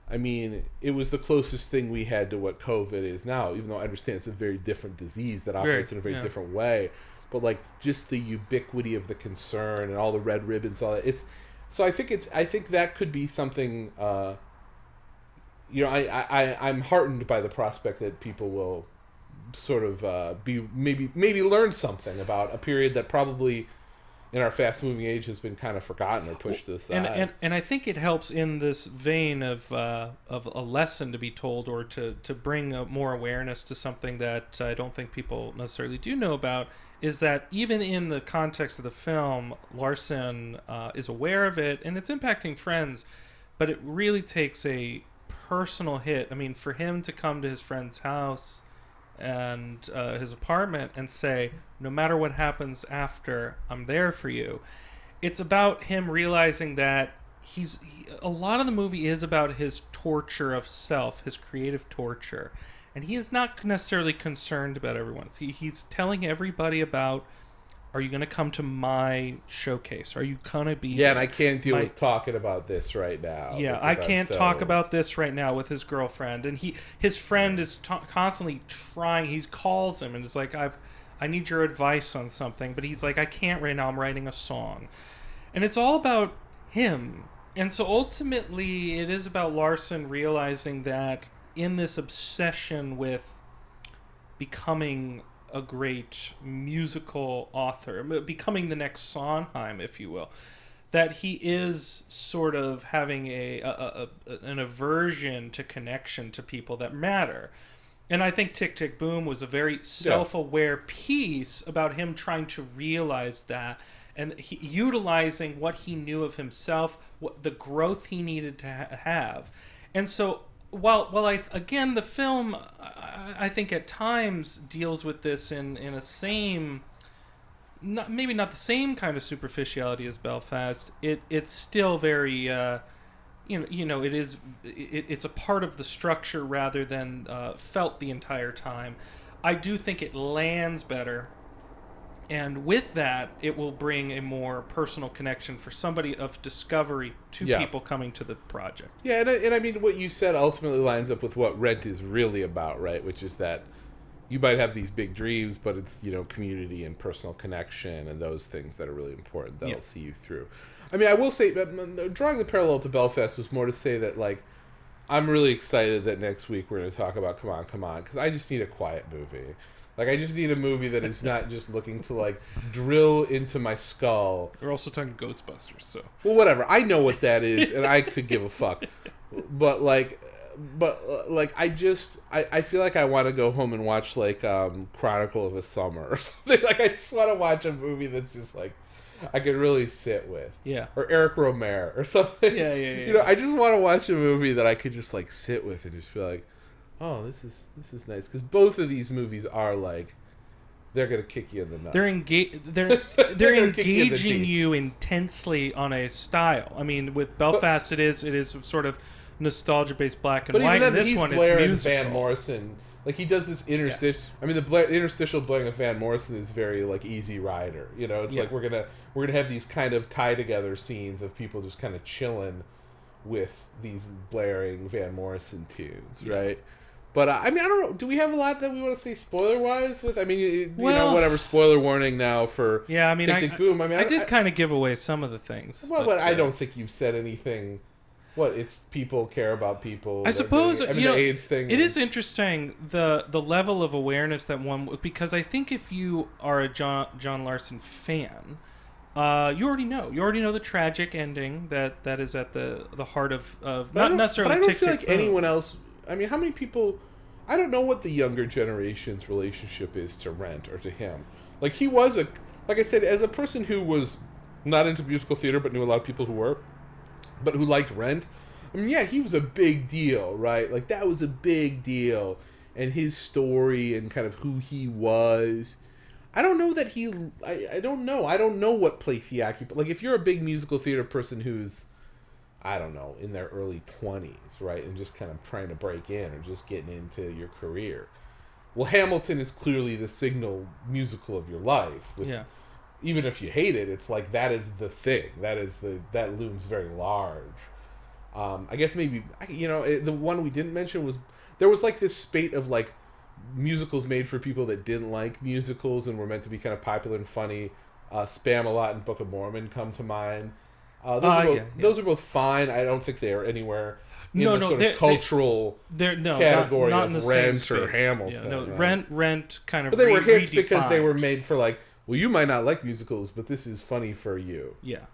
I mean, it was the closest thing we had to what COVID is now, even though I understand it's a very different disease that operates in a very different way, but like just the ubiquity of the concern and all the red ribbons, all that. I think that could be something, I'm heartened by the prospect that people will sort of be maybe learn something about a period that probably in our fast moving age has been kind of forgotten or pushed to the side.
And I think it helps in this vein of a lesson to be told, or to bring more awareness to something that I don't think people necessarily do know about, is that even in the context of the film, Larson is aware of it and it's impacting friends, but it really takes a personal hit. I mean, for him to come to his friend's house and his apartment and say, no matter what happens after, I'm there for you. It's about him realizing that a lot of the movie is about his torture of self, his creative torture. And he is not necessarily concerned about everyone. He's telling everybody about, are you going to come to my showcase? Are you going to be...
Yeah, and I can't deal with talking about this right now.
Yeah, I can't talk about this right now with his girlfriend. And his friend is constantly trying. He calls him and is like, I need your advice on something. But he's like, I can't right now. I'm writing a song. And it's all about him. And so ultimately, it is about Larson realizing that in this obsession with becoming a great musical author, becoming the next Sondheim, if you will, that he is sort of having an aversion to connection to people that matter. And I think Tick, Tick, Boom was a very self-aware piece about him trying to realize that, and utilizing what he knew of himself, the growth he needed to have. And so while the film, I think at times deals with this in a same, maybe not the same kind of superficiality as Belfast. It's still very, it's a part of the structure rather than felt the entire time. I do think it lands better. And with that, it will bring a more personal connection for somebody of discovery to people coming to the project.
Yeah, and I mean, what you said ultimately lines up with what Rent is really about, right? Which is that you might have these big dreams, but it's, community and personal connection and those things that are really important that'll see you through. I mean, I will say, drawing the parallel to Belfast was more to say that, like, I'm really excited that next week we're going to talk about Come On, Come On, because I just need a quiet movie. Like, I just need a movie that is not just looking to, like, drill into my skull.
We're also talking Ghostbusters, so...
Well, whatever. I know what that is, and I could give a fuck. But, like, I feel like I want to go home and watch, like, Chronicle of a Summer or something. Like, I just want to watch a movie that's just, like, I could really sit with.
Yeah.
Or Eric Romer or something.
Yeah.
You know, I just want to watch a movie that I could just, like, sit with and just be like, oh, this is nice. Because both of these movies are, like, they're going to kick you in the nuts.
They're engaging you intensely on a style. I mean, with Belfast, it is sort of nostalgia-based black and white.
But even then,
this one,
Blair
it's
and
musical.
Van Morrison. Like, he does this interstitial...
Yes.
I mean, the interstitial blaring of Van Morrison is very, like, Easy Rider. You know, it's like we're gonna have these kind of tie-together scenes of people just kind of chilling with these blaring Van Morrison tunes, right? But, I mean, I don't know. Do we have a lot that we want to say spoiler-wise with? I mean, you know, whatever. Spoiler warning now for
I mean,
Tick, Tick, Boom. I mean,
I did kind of give away some of the things.
Well, but I don't think you've said anything... What, it's people care about people.
I suppose,
I mean,
you know,
the AIDS thing.
It is interesting, the level of awareness that one... Because I think if you are a John Larson fan, you already know. You already know the tragic ending that is at the heart of not necessarily
But I don't
Tick,
feel
Tick,
like
Boom.
anyone else... I mean, how many people... I don't know what the younger generation's relationship is to Rent or to him. Like, he was a... Like I said, as a person who was not into musical theater but knew a lot of people who were... but who liked Rent, I mean, yeah, he was a big deal, right? Like, that was a big deal. And his story and kind of who he was. I don't know that he... I don't know. I don't know what place he occupied. Like, if you're a big musical theater person who's, I don't know, in their early 20s, right? And just kind of trying to break in or just getting into your career. Well, Hamilton is clearly the signal musical of your life.
Yeah.
Even if you hate it, it's like that is the thing. That looms very large. I guess maybe, you know, the one we didn't mention was there was like this spate of like musicals made for people that didn't like musicals and were meant to be kind of popular and funny. Spam-A-Lot and Book of Mormon come to mind. Those are both fine. I don't think they are anywhere in the sort of cultural category
not in
of
the same
Rent or
space.
Hamilton.
Yeah, no,
right?
Rent kind of.
But they were hits because they
redefined.
were made for like, well, you might not like musicals, but this is funny for you.
Yeah.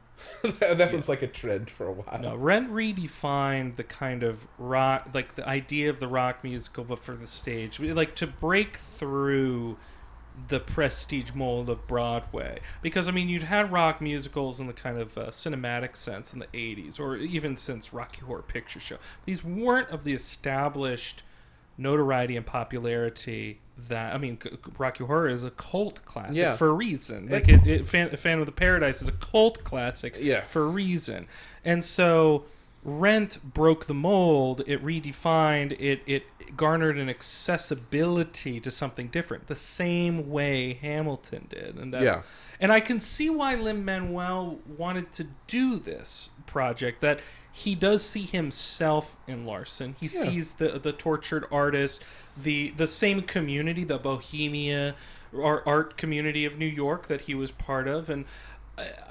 that was like a trend for a while.
No, Rent redefined the kind of rock, like the idea of the rock musical, but for the stage, like to break through the prestige mold of Broadway. Because I mean, you'd had rock musicals in the kind of cinematic sense in the '80s, or even since Rocky Horror Picture Show. These weren't of the established notoriety and popularity that, I mean, Rocky Horror is a cult classic for a reason. Like Phantom of the Paradise is a cult classic for a reason. And so Rent broke the mold. It redefined. It garnered an accessibility to something different, the same way Hamilton did. And I can see why Lin-Manuel wanted to do this project, that he does see himself in Larson. He sees the tortured artist, the same community, the Bohemia or art community of New York that he was part of. And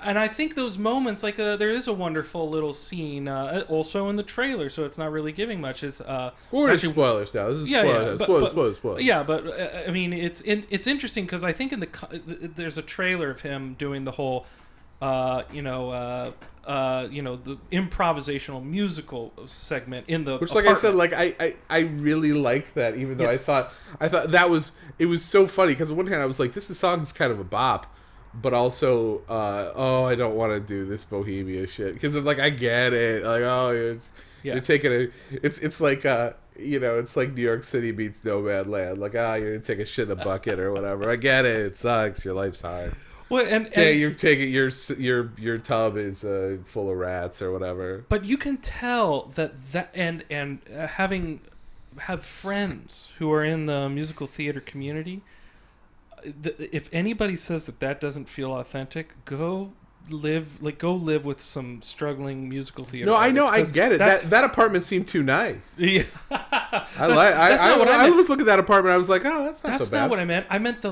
I think those moments, like there is a wonderful little scene also in the trailer, so it's not really giving much. It's
we're into spoilers now. This is spoilers.
Yeah, but I mean, it's interesting because I think there's a trailer of him doing the whole, the improvisational musical segment in the
which,
apartment.
like I said, like I really liked that, even though
Yes.
I thought that was so funny because on one hand I was like, this song's kind of a bop. But also, I don't want to do this Bohemia shit because like I get it, like you're taking it's like it's like New York City meets Nomadland, like you're gonna take a shit in a bucket or whatever. I get it, it sucks, your life's hard.
Well, and
you're taking your tub is full of rats or whatever.
But you can tell that and have friends who are in the musical theater community. If anybody says that doesn't feel authentic, go live with some struggling musical theater.
No, I know, I
artists,
get it. That apartment seemed too nice.
Yeah,
I was looking at that apartment. I was like, oh, that's not so bad.
That's not what I meant. I meant the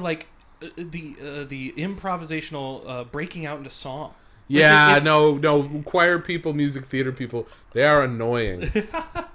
improvisational breaking out into song.
Yeah, no, choir people, music theater people, they are annoying.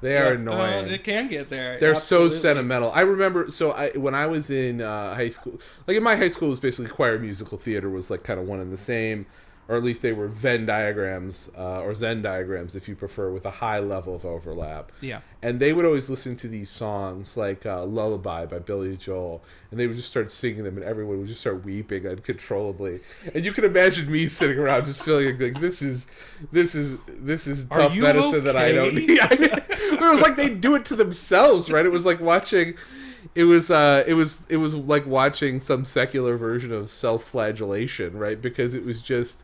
They are annoying.
It can get there.
They're
Absolutely.
so sentimental. I remember, when I was in high school, like in my high school, it was basically choir musical theater was like kind of one and the same, or at least they were Venn diagrams or Zen diagrams, if you prefer, with a high level of overlap.
Yeah.
And they would always listen to these songs like Lullaby by Billy Joel, and they would just start singing them, and everyone would just start weeping uncontrollably. And you can imagine me sitting around just feeling like this is tough medicine that I don't need. It was like they do it to themselves, right? It was like watching. It was like watching some secular version of self-flagellation, right? Because it was just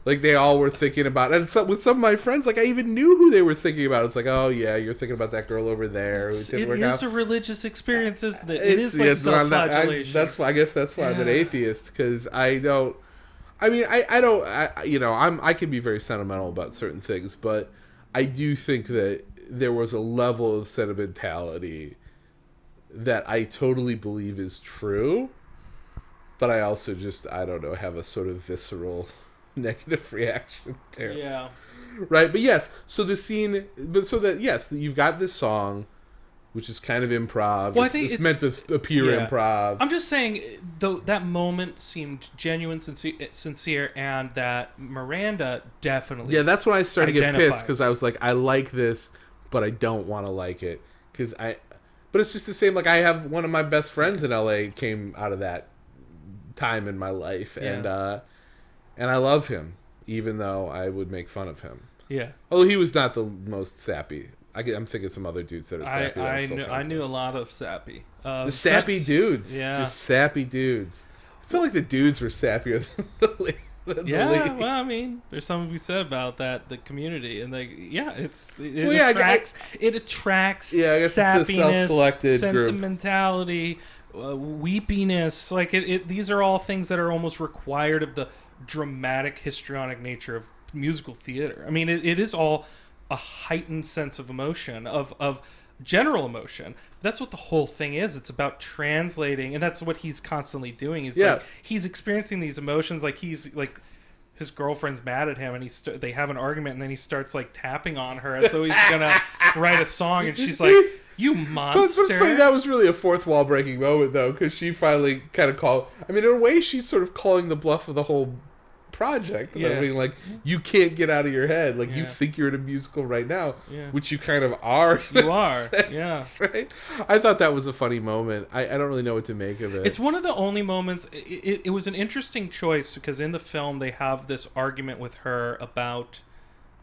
like they all were thinking about, and with some of my friends, like I even knew who they were thinking about. It's like, oh yeah, you're thinking about that girl over there.
It is a religious experience, isn't it? It is like self-flagellation.
That's why I'm an atheist, because I don't. I mean, I can be very sentimental about certain things, but I do think that there was a level of sentimentality that I totally believe is true, but I also just, I don't know, have a sort of visceral negative reaction to it.
Yeah.
Right, but yes, so the scene, you've got this song, which is kind of improv.
Well, I think
it's meant to appear improv.
I'm just saying, though, that moment seemed genuine, sincere, and that Miranda definitely.
Yeah, that's when I started to get pissed, because I was like, I like this, but I don't want to like it, but it's just the same. Like, I have one of my best friends in LA came out of that time in my life, and I love him, even though I would make fun of him.
Yeah.
Although he was not the most sappy. I'm thinking some other dudes that are sappy.
I knew a lot of sappy.
The sappy dudes.
Yeah.
Just sappy dudes. I feel like the dudes were sappier than the lady.
Well, I mean, there's something to be said about that, the community, and it attracts sappiness, sentimentality, weepiness. Like these are all things that are almost required of the dramatic, histrionic nature of musical theater. I mean, it is all a heightened sense of emotion, of general emotion. That's what the whole thing is. It's about translating, and that's what he's constantly doing. Like, he's experiencing these emotions. Like he's like, his girlfriend's mad at him, and they have an argument, and then he starts like tapping on her as though he's gonna write a song, and she's like, "You monster!"
But it's funny, that was really a fourth wall breaking moment, though, because she finally kind of called. I mean, in a way, she's sort of calling the bluff of the whole project. And I mean, like, you can't get out of your head. Like, you think you're in a musical right now, which you kind of are.
You are,
sense, right? I thought that was a funny moment. I don't really know what to make of it.
It's one of the only moments. It was an interesting choice, because in the film they have this argument with her about,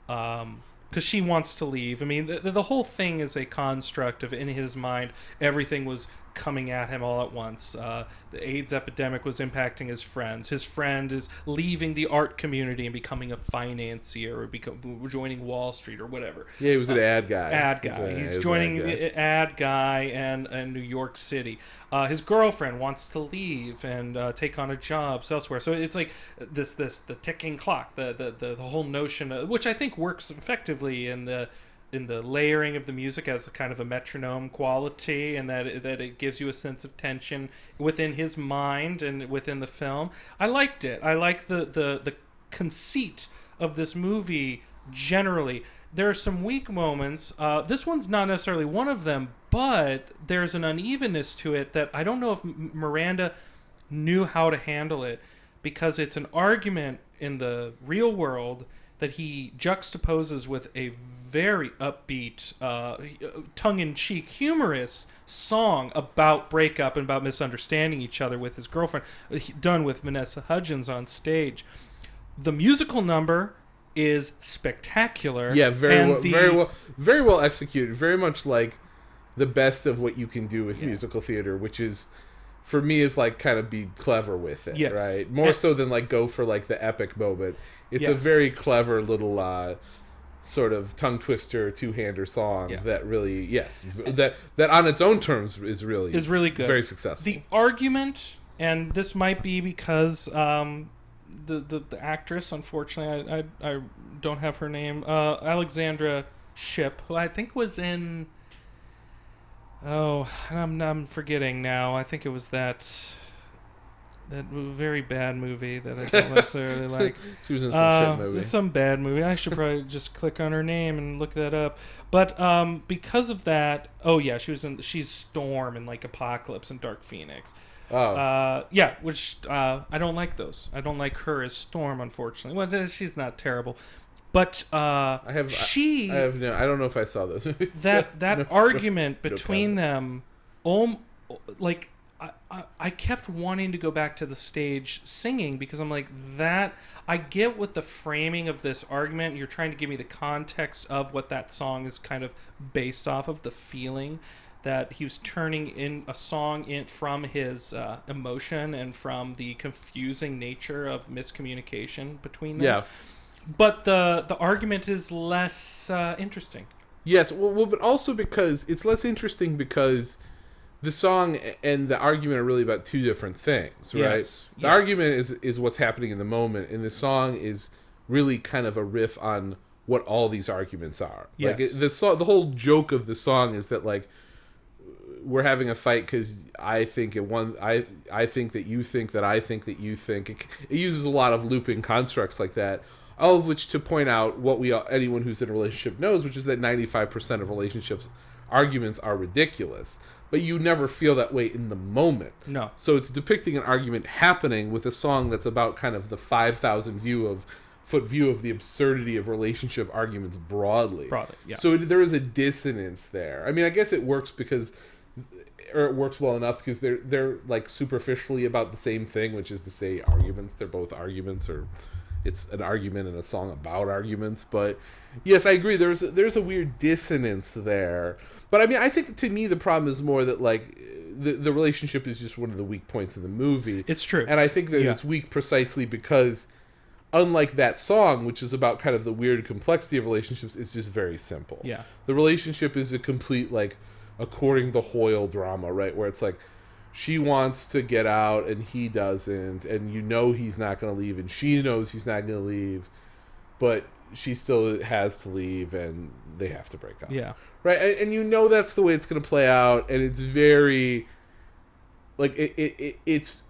because she wants to leave. I mean, the whole thing is a construct of, in his mind, everything was coming at him all at once. The AIDS epidemic was impacting his friends. His friend is leaving the art community and becoming a financier, or joining Wall Street or whatever.
Yeah, he was an ad guy.
He's joining the ad guy and New York City. His girlfriend wants to leave and take on a job elsewhere. So it's like the ticking clock, the whole notion, which I think works effectively in the layering of the music as a kind of a metronome quality, and that it gives you a sense of tension within his mind and within the film. I liked it. I like the conceit of this movie generally. There are some weak moments. This one's not necessarily one of them, but there's an unevenness to it that I don't know if Miranda knew how to handle it, because it's an argument in the real world that he juxtaposes with a very upbeat, tongue-in-cheek, humorous song about breakup and about misunderstanding each other with his girlfriend, done with Vanessa Hudgens on stage. The musical number is spectacular.
Yeah, very well executed. Very much like the best of what you can do with musical theater, which is, for me, is like kind of be clever with it, right? More so than like go for like the epic moment. It's a very clever little sort of tongue twister, two-hander song that really, that on its own terms is really good, very successful.
The argument, and this might be because the actress, unfortunately, I don't have her name, Alexandra Shipp, who I think was in, I'm forgetting now. I think it was that very bad movie that I don't necessarily like.
She was in some shit movie.
Some bad movie. I should probably just click on her name and look that up. But because of that, she's Storm in like Apocalypse and Dark Phoenix. Which I don't like those. I don't like her as Storm, unfortunately. Well, she's not terrible. But I
don't know if I saw those.
that argument between them, like I kept wanting to go back to the stage singing because I'm like, that I get what the framing of this argument. You're trying to give me the context of what that song is kind of based off of, the feeling that he was turning in a song from his emotion and from the confusing nature of miscommunication between them.
Yeah.
But the argument is less interesting.
Yes, well, but also because it's less interesting because the song and the argument are really about two different things, right?
Yes.
The argument is what's happening in the moment, and the song is really kind of a riff on what all these arguments are.
Yes.
Like the whole joke of the song is that like we're having a fight because I think I think that you think that I think that you think. It uses a lot of looping constructs like that. All of which to point out what anyone who's in a relationship knows, which is that 95% of relationships arguments are ridiculous. But you never feel that way in the moment.
No.
So it's depicting an argument happening with a song that's about kind of the 5,000 foot view of the absurdity of relationship arguments broadly.
Yeah.
So there is a dissonance there. I mean, I guess it works it works well enough because they're like superficially about the same thing, which is to say arguments. They're both arguments, or it's an argument and a song about arguments. But yes, I agree. There's a weird dissonance there. But I mean, I think to me the problem is more that like the relationship is just one of the weak points of the movie.
It's true.
And I think that it's weak precisely because unlike that song, which is about kind of the weird complexity of relationships, it's just very simple.
Yeah.
The relationship is a complete like according to Hoyle drama, right? Where it's like she wants to get out and he doesn't, and you know he's not going to leave, and she knows he's not going to leave, but she still has to leave, and they have to break up.
Yeah.
Right, and you know that's the way it's going to play out, and it's very, like, it's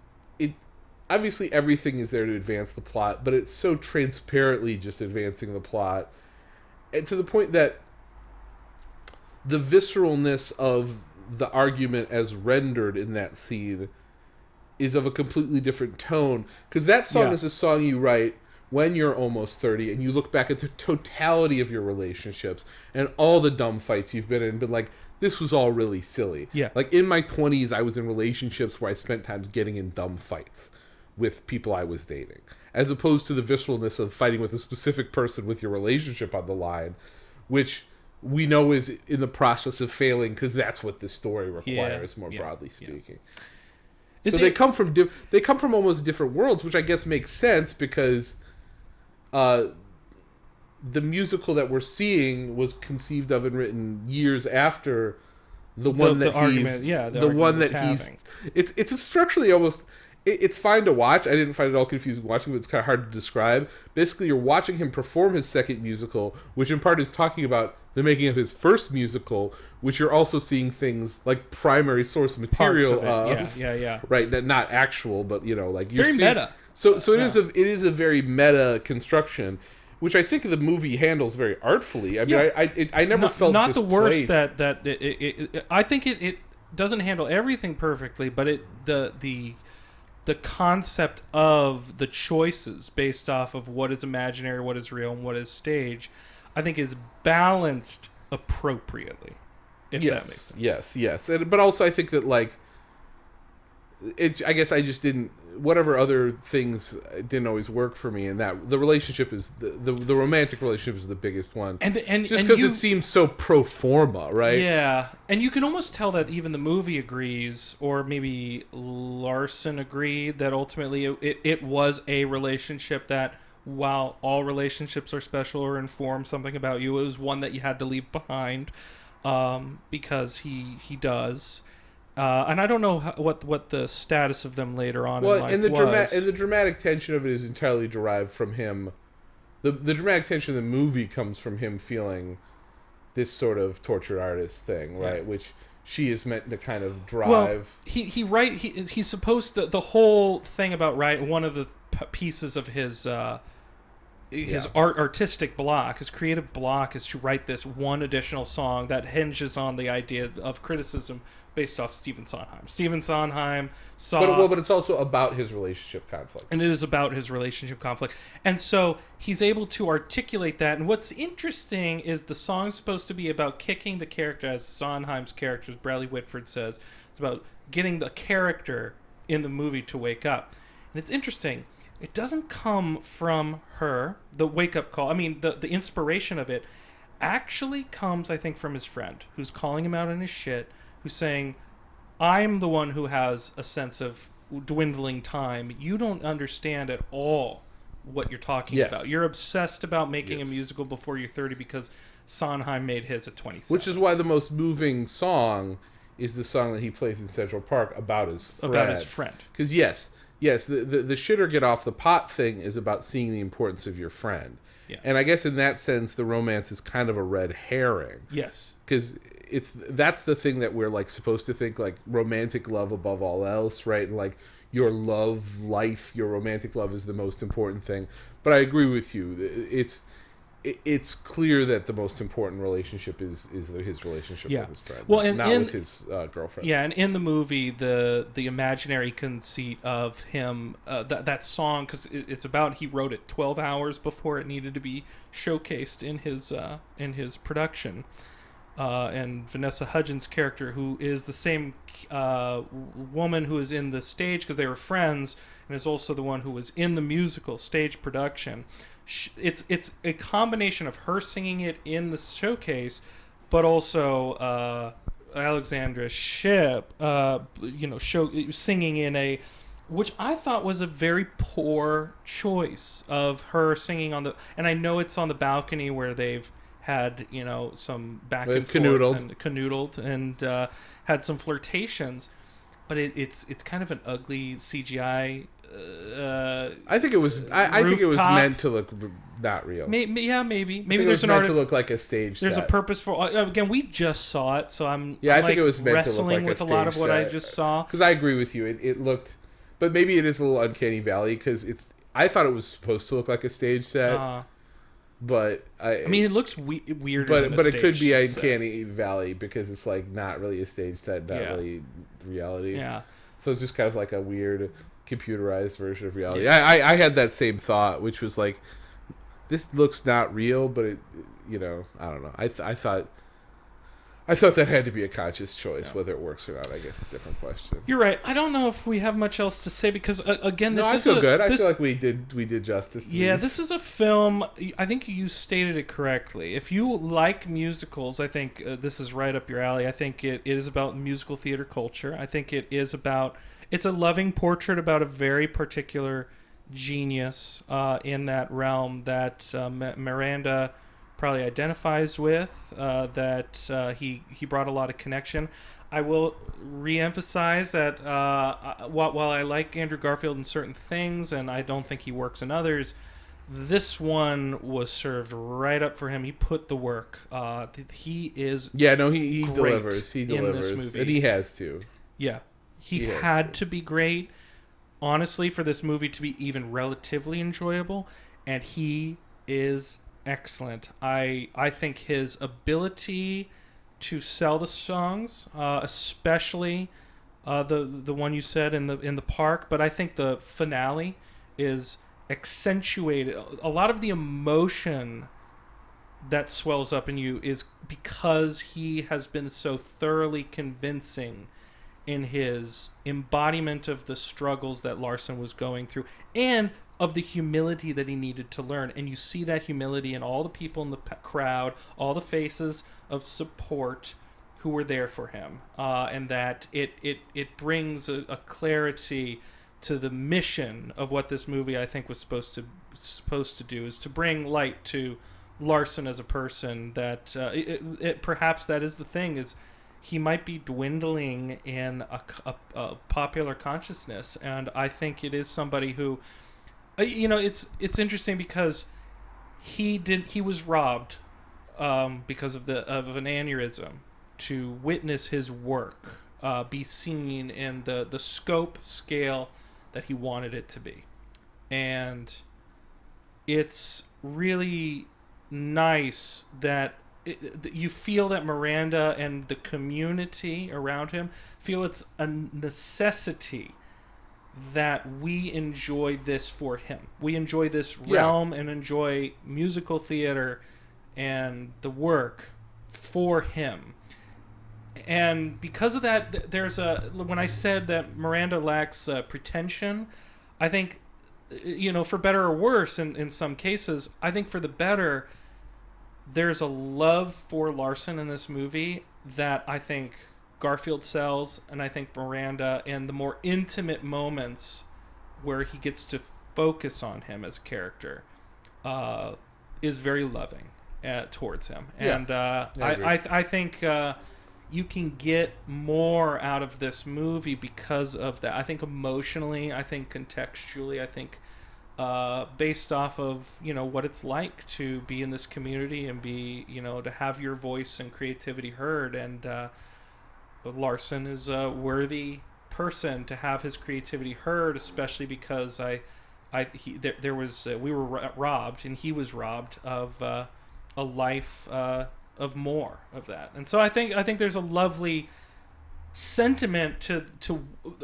obviously everything is there to advance the plot, but it's so transparently just advancing the plot, and to the point that the visceralness of the argument as rendered in that scene is of a completely different tone, because that song is a song you write when you're almost 30 and you look back at the totality of your relationships and all the dumb fights you've been in and been like, this was all really silly.
Yeah.
Like in my 20s, I was in relationships where I spent times getting in dumb fights with people I was dating, as opposed to the visceralness of fighting with a specific person with your relationship on the line, which we know is in the process of failing because that's what this story requires, broadly speaking. So they come from almost different worlds, which I guess makes sense because the musical that we're seeing was conceived of and written years after the one that he's it's structurally almost it's fine to watch. I didn't find it all confusing watching, but it's kind of hard to describe. Basically, you're watching him perform his second musical, which in part is talking about the making of his first musical, which you're also seeing things like primary source material of.
Yeah.
Right, not actual, but like you're
very meta.
So it is a very meta construction, which I think the movie handles very artfully. I mean, I never felt
not
displaced.
The worst that it I think it doesn't handle everything perfectly, but the concept of the choices based off of what is imaginary, what is real, and what is stage, I think is balanced appropriately. If that makes sense.
Yes. But also I think that like I guess I just didn't. Whatever other things didn't always work for me, and that the relationship is the romantic relationship is the biggest one,
and
just because it seems so pro forma, right?
Yeah, and you can almost tell that even the movie agrees, or maybe Larson agreed that ultimately it was a relationship that, while all relationships are special or inform something about you, it was one that you had to leave behind, because he does. And I don't know what the status of them later on in life was.
And the dramatic tension of it is entirely derived from him. The dramatic tension of the movie comes from him feeling this sort of tortured artist thing, right? Yeah. Which she is meant to kind of
Well,
drive.
he's supposed to, the whole thing about one of the pieces of his artistic block, his creative block, is to write this one additional song that hinges on the idea of criticism based off Stephen Sondheim. Stephen Sondheim saw...
But it's also about his relationship conflict.
And it is about his relationship conflict. And so he's able to articulate that. And what's interesting is the song's supposed to be about kicking the character, as Sondheim's character, as Bradley Whitford says. It's about getting the character in the movie to wake up. And it's interesting. It doesn't come from her, the wake-up call. I mean, the inspiration of it actually comes, I think, from his friend, who's calling him out on his shit, who's saying, I'm the one who has a sense of dwindling time. You don't understand at all what you're talking about. You're obsessed about making a musical before you're 30 because Sondheim made his at 27.
Which is why the most moving song is the song that he plays in Central Park about his friend. Because yes, the shit or get off the pot thing is about seeing the importance of your friend.
Yeah.
And I guess in that sense, the romance is kind of a red herring.
Yes.
Because that's the thing that we're like supposed to think, like romantic love above all else, right? And like your love life, your romantic love is the most important thing. But I agree with you. It's clear that the most important relationship is his relationship with his friend, not with his girlfriend.
Yeah, and in the movie, the imaginary conceit of him, that song, because it's about, he wrote it 12 hours before it needed to be showcased in his production. And Vanessa Hudgens' character, who is the same woman who is in the stage, because they were friends, and is also the one who was in the musical stage production. It's a combination of her singing it in the showcase, but also Alexandra Shipp, singing in a, which I thought was a very poor choice of her singing on the, and I know it's on the balcony where they've had, some back and forth and canoodled and had some flirtations, but it's kind of an ugly CGI.
I think it was. I think it was meant to look not real.
Maybe
there's an meant to look like a stage.
There's
set.
a purposeful. Again, we just saw it, so I'm.
I think it was meant
wrestling
to look like
with a lot of what I just saw.
Because I agree with you. It looked, but maybe it is a little uncanny valley because it's. I thought it was supposed to look like a stage set. But I
mean, it looks weird.
But it could be uncanny valley because it's like not really a stage set, not really reality.
Yeah.
So it's just kind of like a weird computerized version of reality. Yeah. I had that same thought, which was like, this looks not real, but it, I don't know. I thought that had to be a conscious choice. Yeah. Whether it works or not, I guess, is a different question.
You're right. I don't know if we have much else to say because again, this is
good. I feel like we did justice.
This is a film. I think you stated it correctly. If you like musicals, I think this is right up your alley. I think it is about musical theater culture. I think it is about. It's a loving portrait about a very particular genius in that realm that Miranda probably identifies with, that he brought a lot of connection. I will re-emphasize that while I like Andrew Garfield in certain things and I don't think he works in others, this one was served right up for him. He put the work. He is
he delivers. He delivers
in this movie.
And he has to.
Yeah. He had to be great, honestly, for this movie to be even relatively enjoyable, and he is excellent. I think his ability to sell the songs, especially the one you said in the park, but I think the finale is accentuated. A lot of the emotion that swells up in you is because he has been so thoroughly convincing in his embodiment of the struggles that Larson was going through and of the humility that he needed to learn. And you see that humility in all the people in the crowd, all the faces of support who were there for him. And that it brings a clarity to the mission of what this movie I think was supposed to do, is to bring light to Larson as a person. That perhaps that is the thing, is he might be dwindling in a popular consciousness, and I think it is somebody who, it's interesting because he was robbed because of an aneurysm, witness his work be seen in the scope scale that he wanted it to be. And it's really nice that you feel that Miranda and the community around him feel it's a necessity that we enjoy this for him. We enjoy this realm and enjoy musical theater and the work for him. And because of that, when I said that Miranda lacks pretension, I think, for better or worse in some cases, I think for the better, there's a love for Larson in this movie that I think Garfield sells, and I think Miranda, and the more intimate moments where he gets to focus on him as a character, is very loving towards him. And I think you can get more out of this movie because of that. I think emotionally, I think contextually, I think based off of what it's like to be in this community and be to have your voice and creativity heard, and Larson is a worthy person to have his creativity heard, especially because we were robbed, and he was robbed of a life of more of that. And so I think there's a lovely sentiment to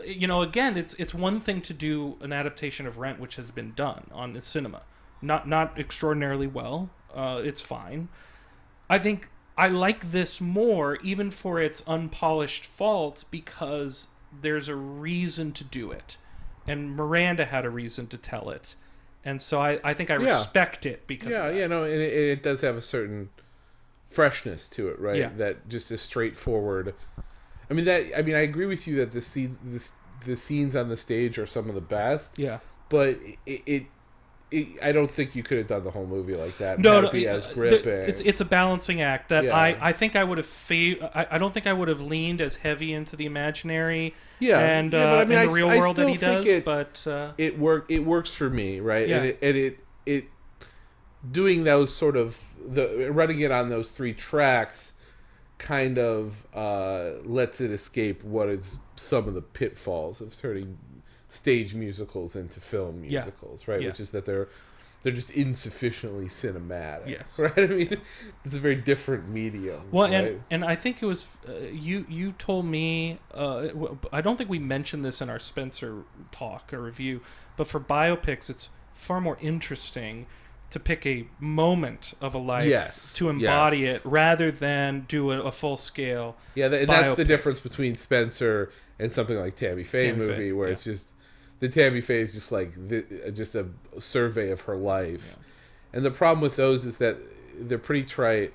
again, it's one thing to do an adaptation of Rent, which has been done on the cinema, not extraordinarily well. It's fine. I think I like this more, even for its unpolished faults, because there's a reason to do it, and Miranda had a reason to tell it, and so I think I respect it because of that.
And it does have a certain freshness to it, right?
Yeah.
That just is straightforward. I mean, I agree with you that the scenes on the stage are some of the best.
Yeah.
But I don't think you could have done the whole movie like that. No, be as gripping.
It's a balancing act that I think I would have I don't think I would have leaned as heavy into the imaginary and but in the real world that he does. But
it works for me, right?
Yeah.
And it doing those sort of running it on those 3 tracks kind of lets it escape what is some of the pitfalls of turning stage musicals into film musicals, right?
Yeah.
Which is that they're just insufficiently cinematic.
Yes.
Right? I mean, it's a very different medium.
Well,
right?
and I think it was you told me I don't think we mentioned this in our Spencer talk or review, but for biopics it's far more interesting to pick a moment of a life to embody it rather than do a full scale.
Yeah, and that's the difference between Spencer and something like Tammy Faye movie, where it's just the Tammy Faye is just like just a survey of her life, and the problem with those is that they're pretty trite,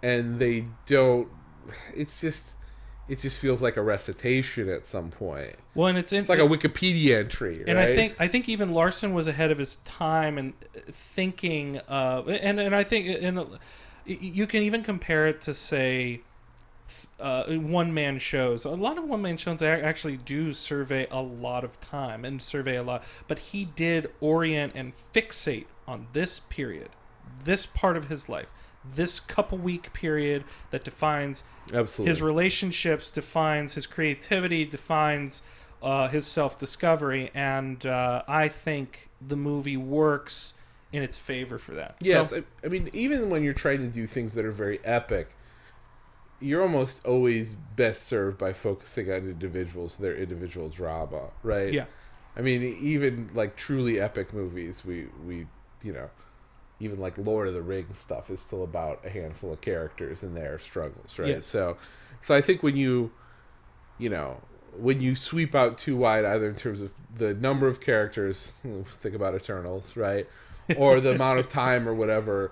and they don't. It just feels like a recitation at some point.
Well, and it's
like a Wikipedia entry, right?
And I think even Larson was ahead of his time and thinking and I think you can even compare it to, say, one-man shows. A lot of one-man shows actually do survey a lot of time and survey a lot, but he did orient and fixate on this period, this part of his life, this couple-week period that defines his relationships, defines his creativity, defines his self-discovery, and I think the movie works in its favor for that.
Yes, so, I mean, even when you're trying to do things that are very epic, you're almost always best served by focusing on individuals, their individual drama, right?
Yeah.
I mean, even like truly epic movies, we even like Lord of the Rings stuff is still about a handful of characters and their struggles, right?
Yes.
So I think when you sweep out too wide, either in terms of the number of characters, think about Eternals, right? Or the amount of time or whatever,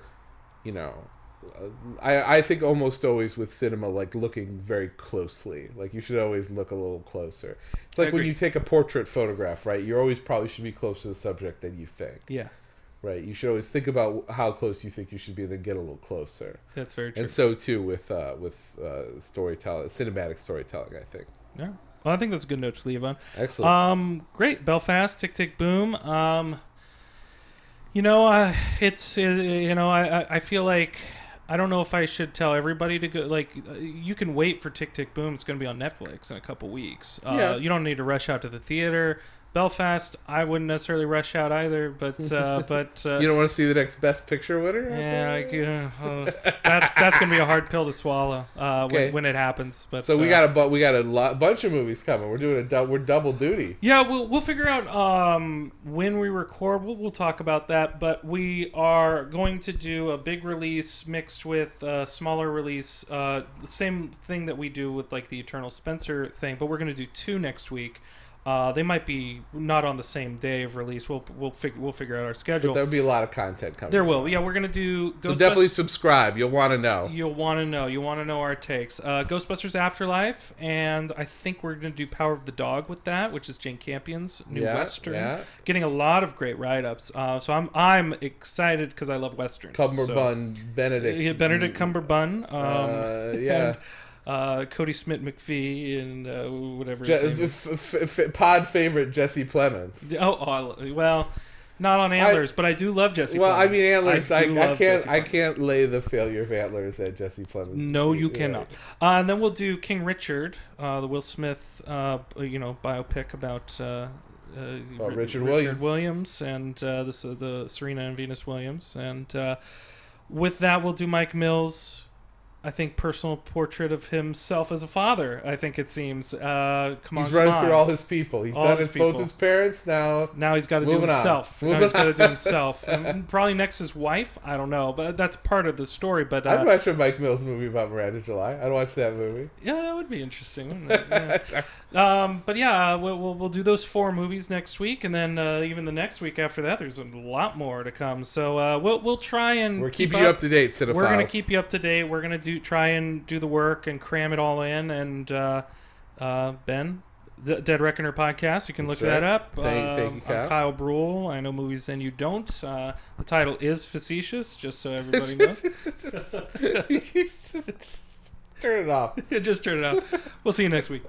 I think almost always with cinema, like looking very closely, like you should always look a little closer. It's like when you take a portrait photograph, right? You always probably should be close to the subject than you think.
Yeah.
Right, you should always think about how close you think you should be, and then get a little closer.
That's very true.
And so too with storytelling, cinematic storytelling, I think.
Yeah, well, I think that's a good note to leave on.
Excellent.
Great, Belfast, Tick Tick Boom. I feel like I don't know if I should tell everybody to go. Like, you can wait for Tick, Tick, Boom. It's going to be on Netflix in a couple weeks. You don't need to rush out to the theater. Belfast, I wouldn't necessarily rush out either, but you
don't want to see the next Best Picture winner?
Yeah, that's gonna be a hard pill to swallow when it happens. But
so we got a bunch of movies coming. We're doing we're double duty.
Yeah, we'll figure out when we record. We'll talk about that. But we are going to do a big release mixed with a smaller release. The same thing that we do with like the Eternal Spencer thing, but we're gonna do 2 next week. They might be not on the same day of release. We'll figure out our schedule.
But there'll be a lot of content coming.
There will. Yeah, we're gonna do Ghostbusters. So
definitely subscribe. You'll want to know.
You'll want to know our takes. Ghostbusters Afterlife, and I think we're gonna do Power of the Dog with that, which is Jane Campion's new Western. Yeah. Getting a lot of great write-ups. So I'm excited because I love Westerns.
Benedict
Cumberbund.
Yeah.
Cody Smith McPhee and whatever.
Pod favorite Jesse Plemons.
Well, not on Antlers, but I do love Jesse. Plemons.
I mean Antlers. I can't lay the failure of Antlers at Jesse Plemons.
No, you cannot. And then we'll do King Richard, the Will Smith, biopic about
Richard
Williams and the Serena and Venus Williams, and with that we'll do Mike Mills. I think personal portrait of himself as a father. I think it seems. He's running
through all his people. He's done both his parents. Now
he's got to do himself. And probably next his wife. I don't know, but that's part of the story. But
I'd watch a Mike Mills movie about Miranda July. I'd watch that movie.
Yeah, that would be interesting, wouldn't it? Yeah. But yeah, we'll do those 4 movies next week, and then even the next week after that, there's a lot more to come. So we'll try and
we're keeping you up to date, cinephiles.
We're gonna keep you up to date. We're gonna try and do the work and cram it all in. And Ben, the Dead Reckoner podcast, you can look that up.
Thank you, Kyle.
I'm Kyle Bruehl. I know movies and you don't. The title is facetious, just so everybody knows.
Turn it off.
Just turn it off. We'll see you next week.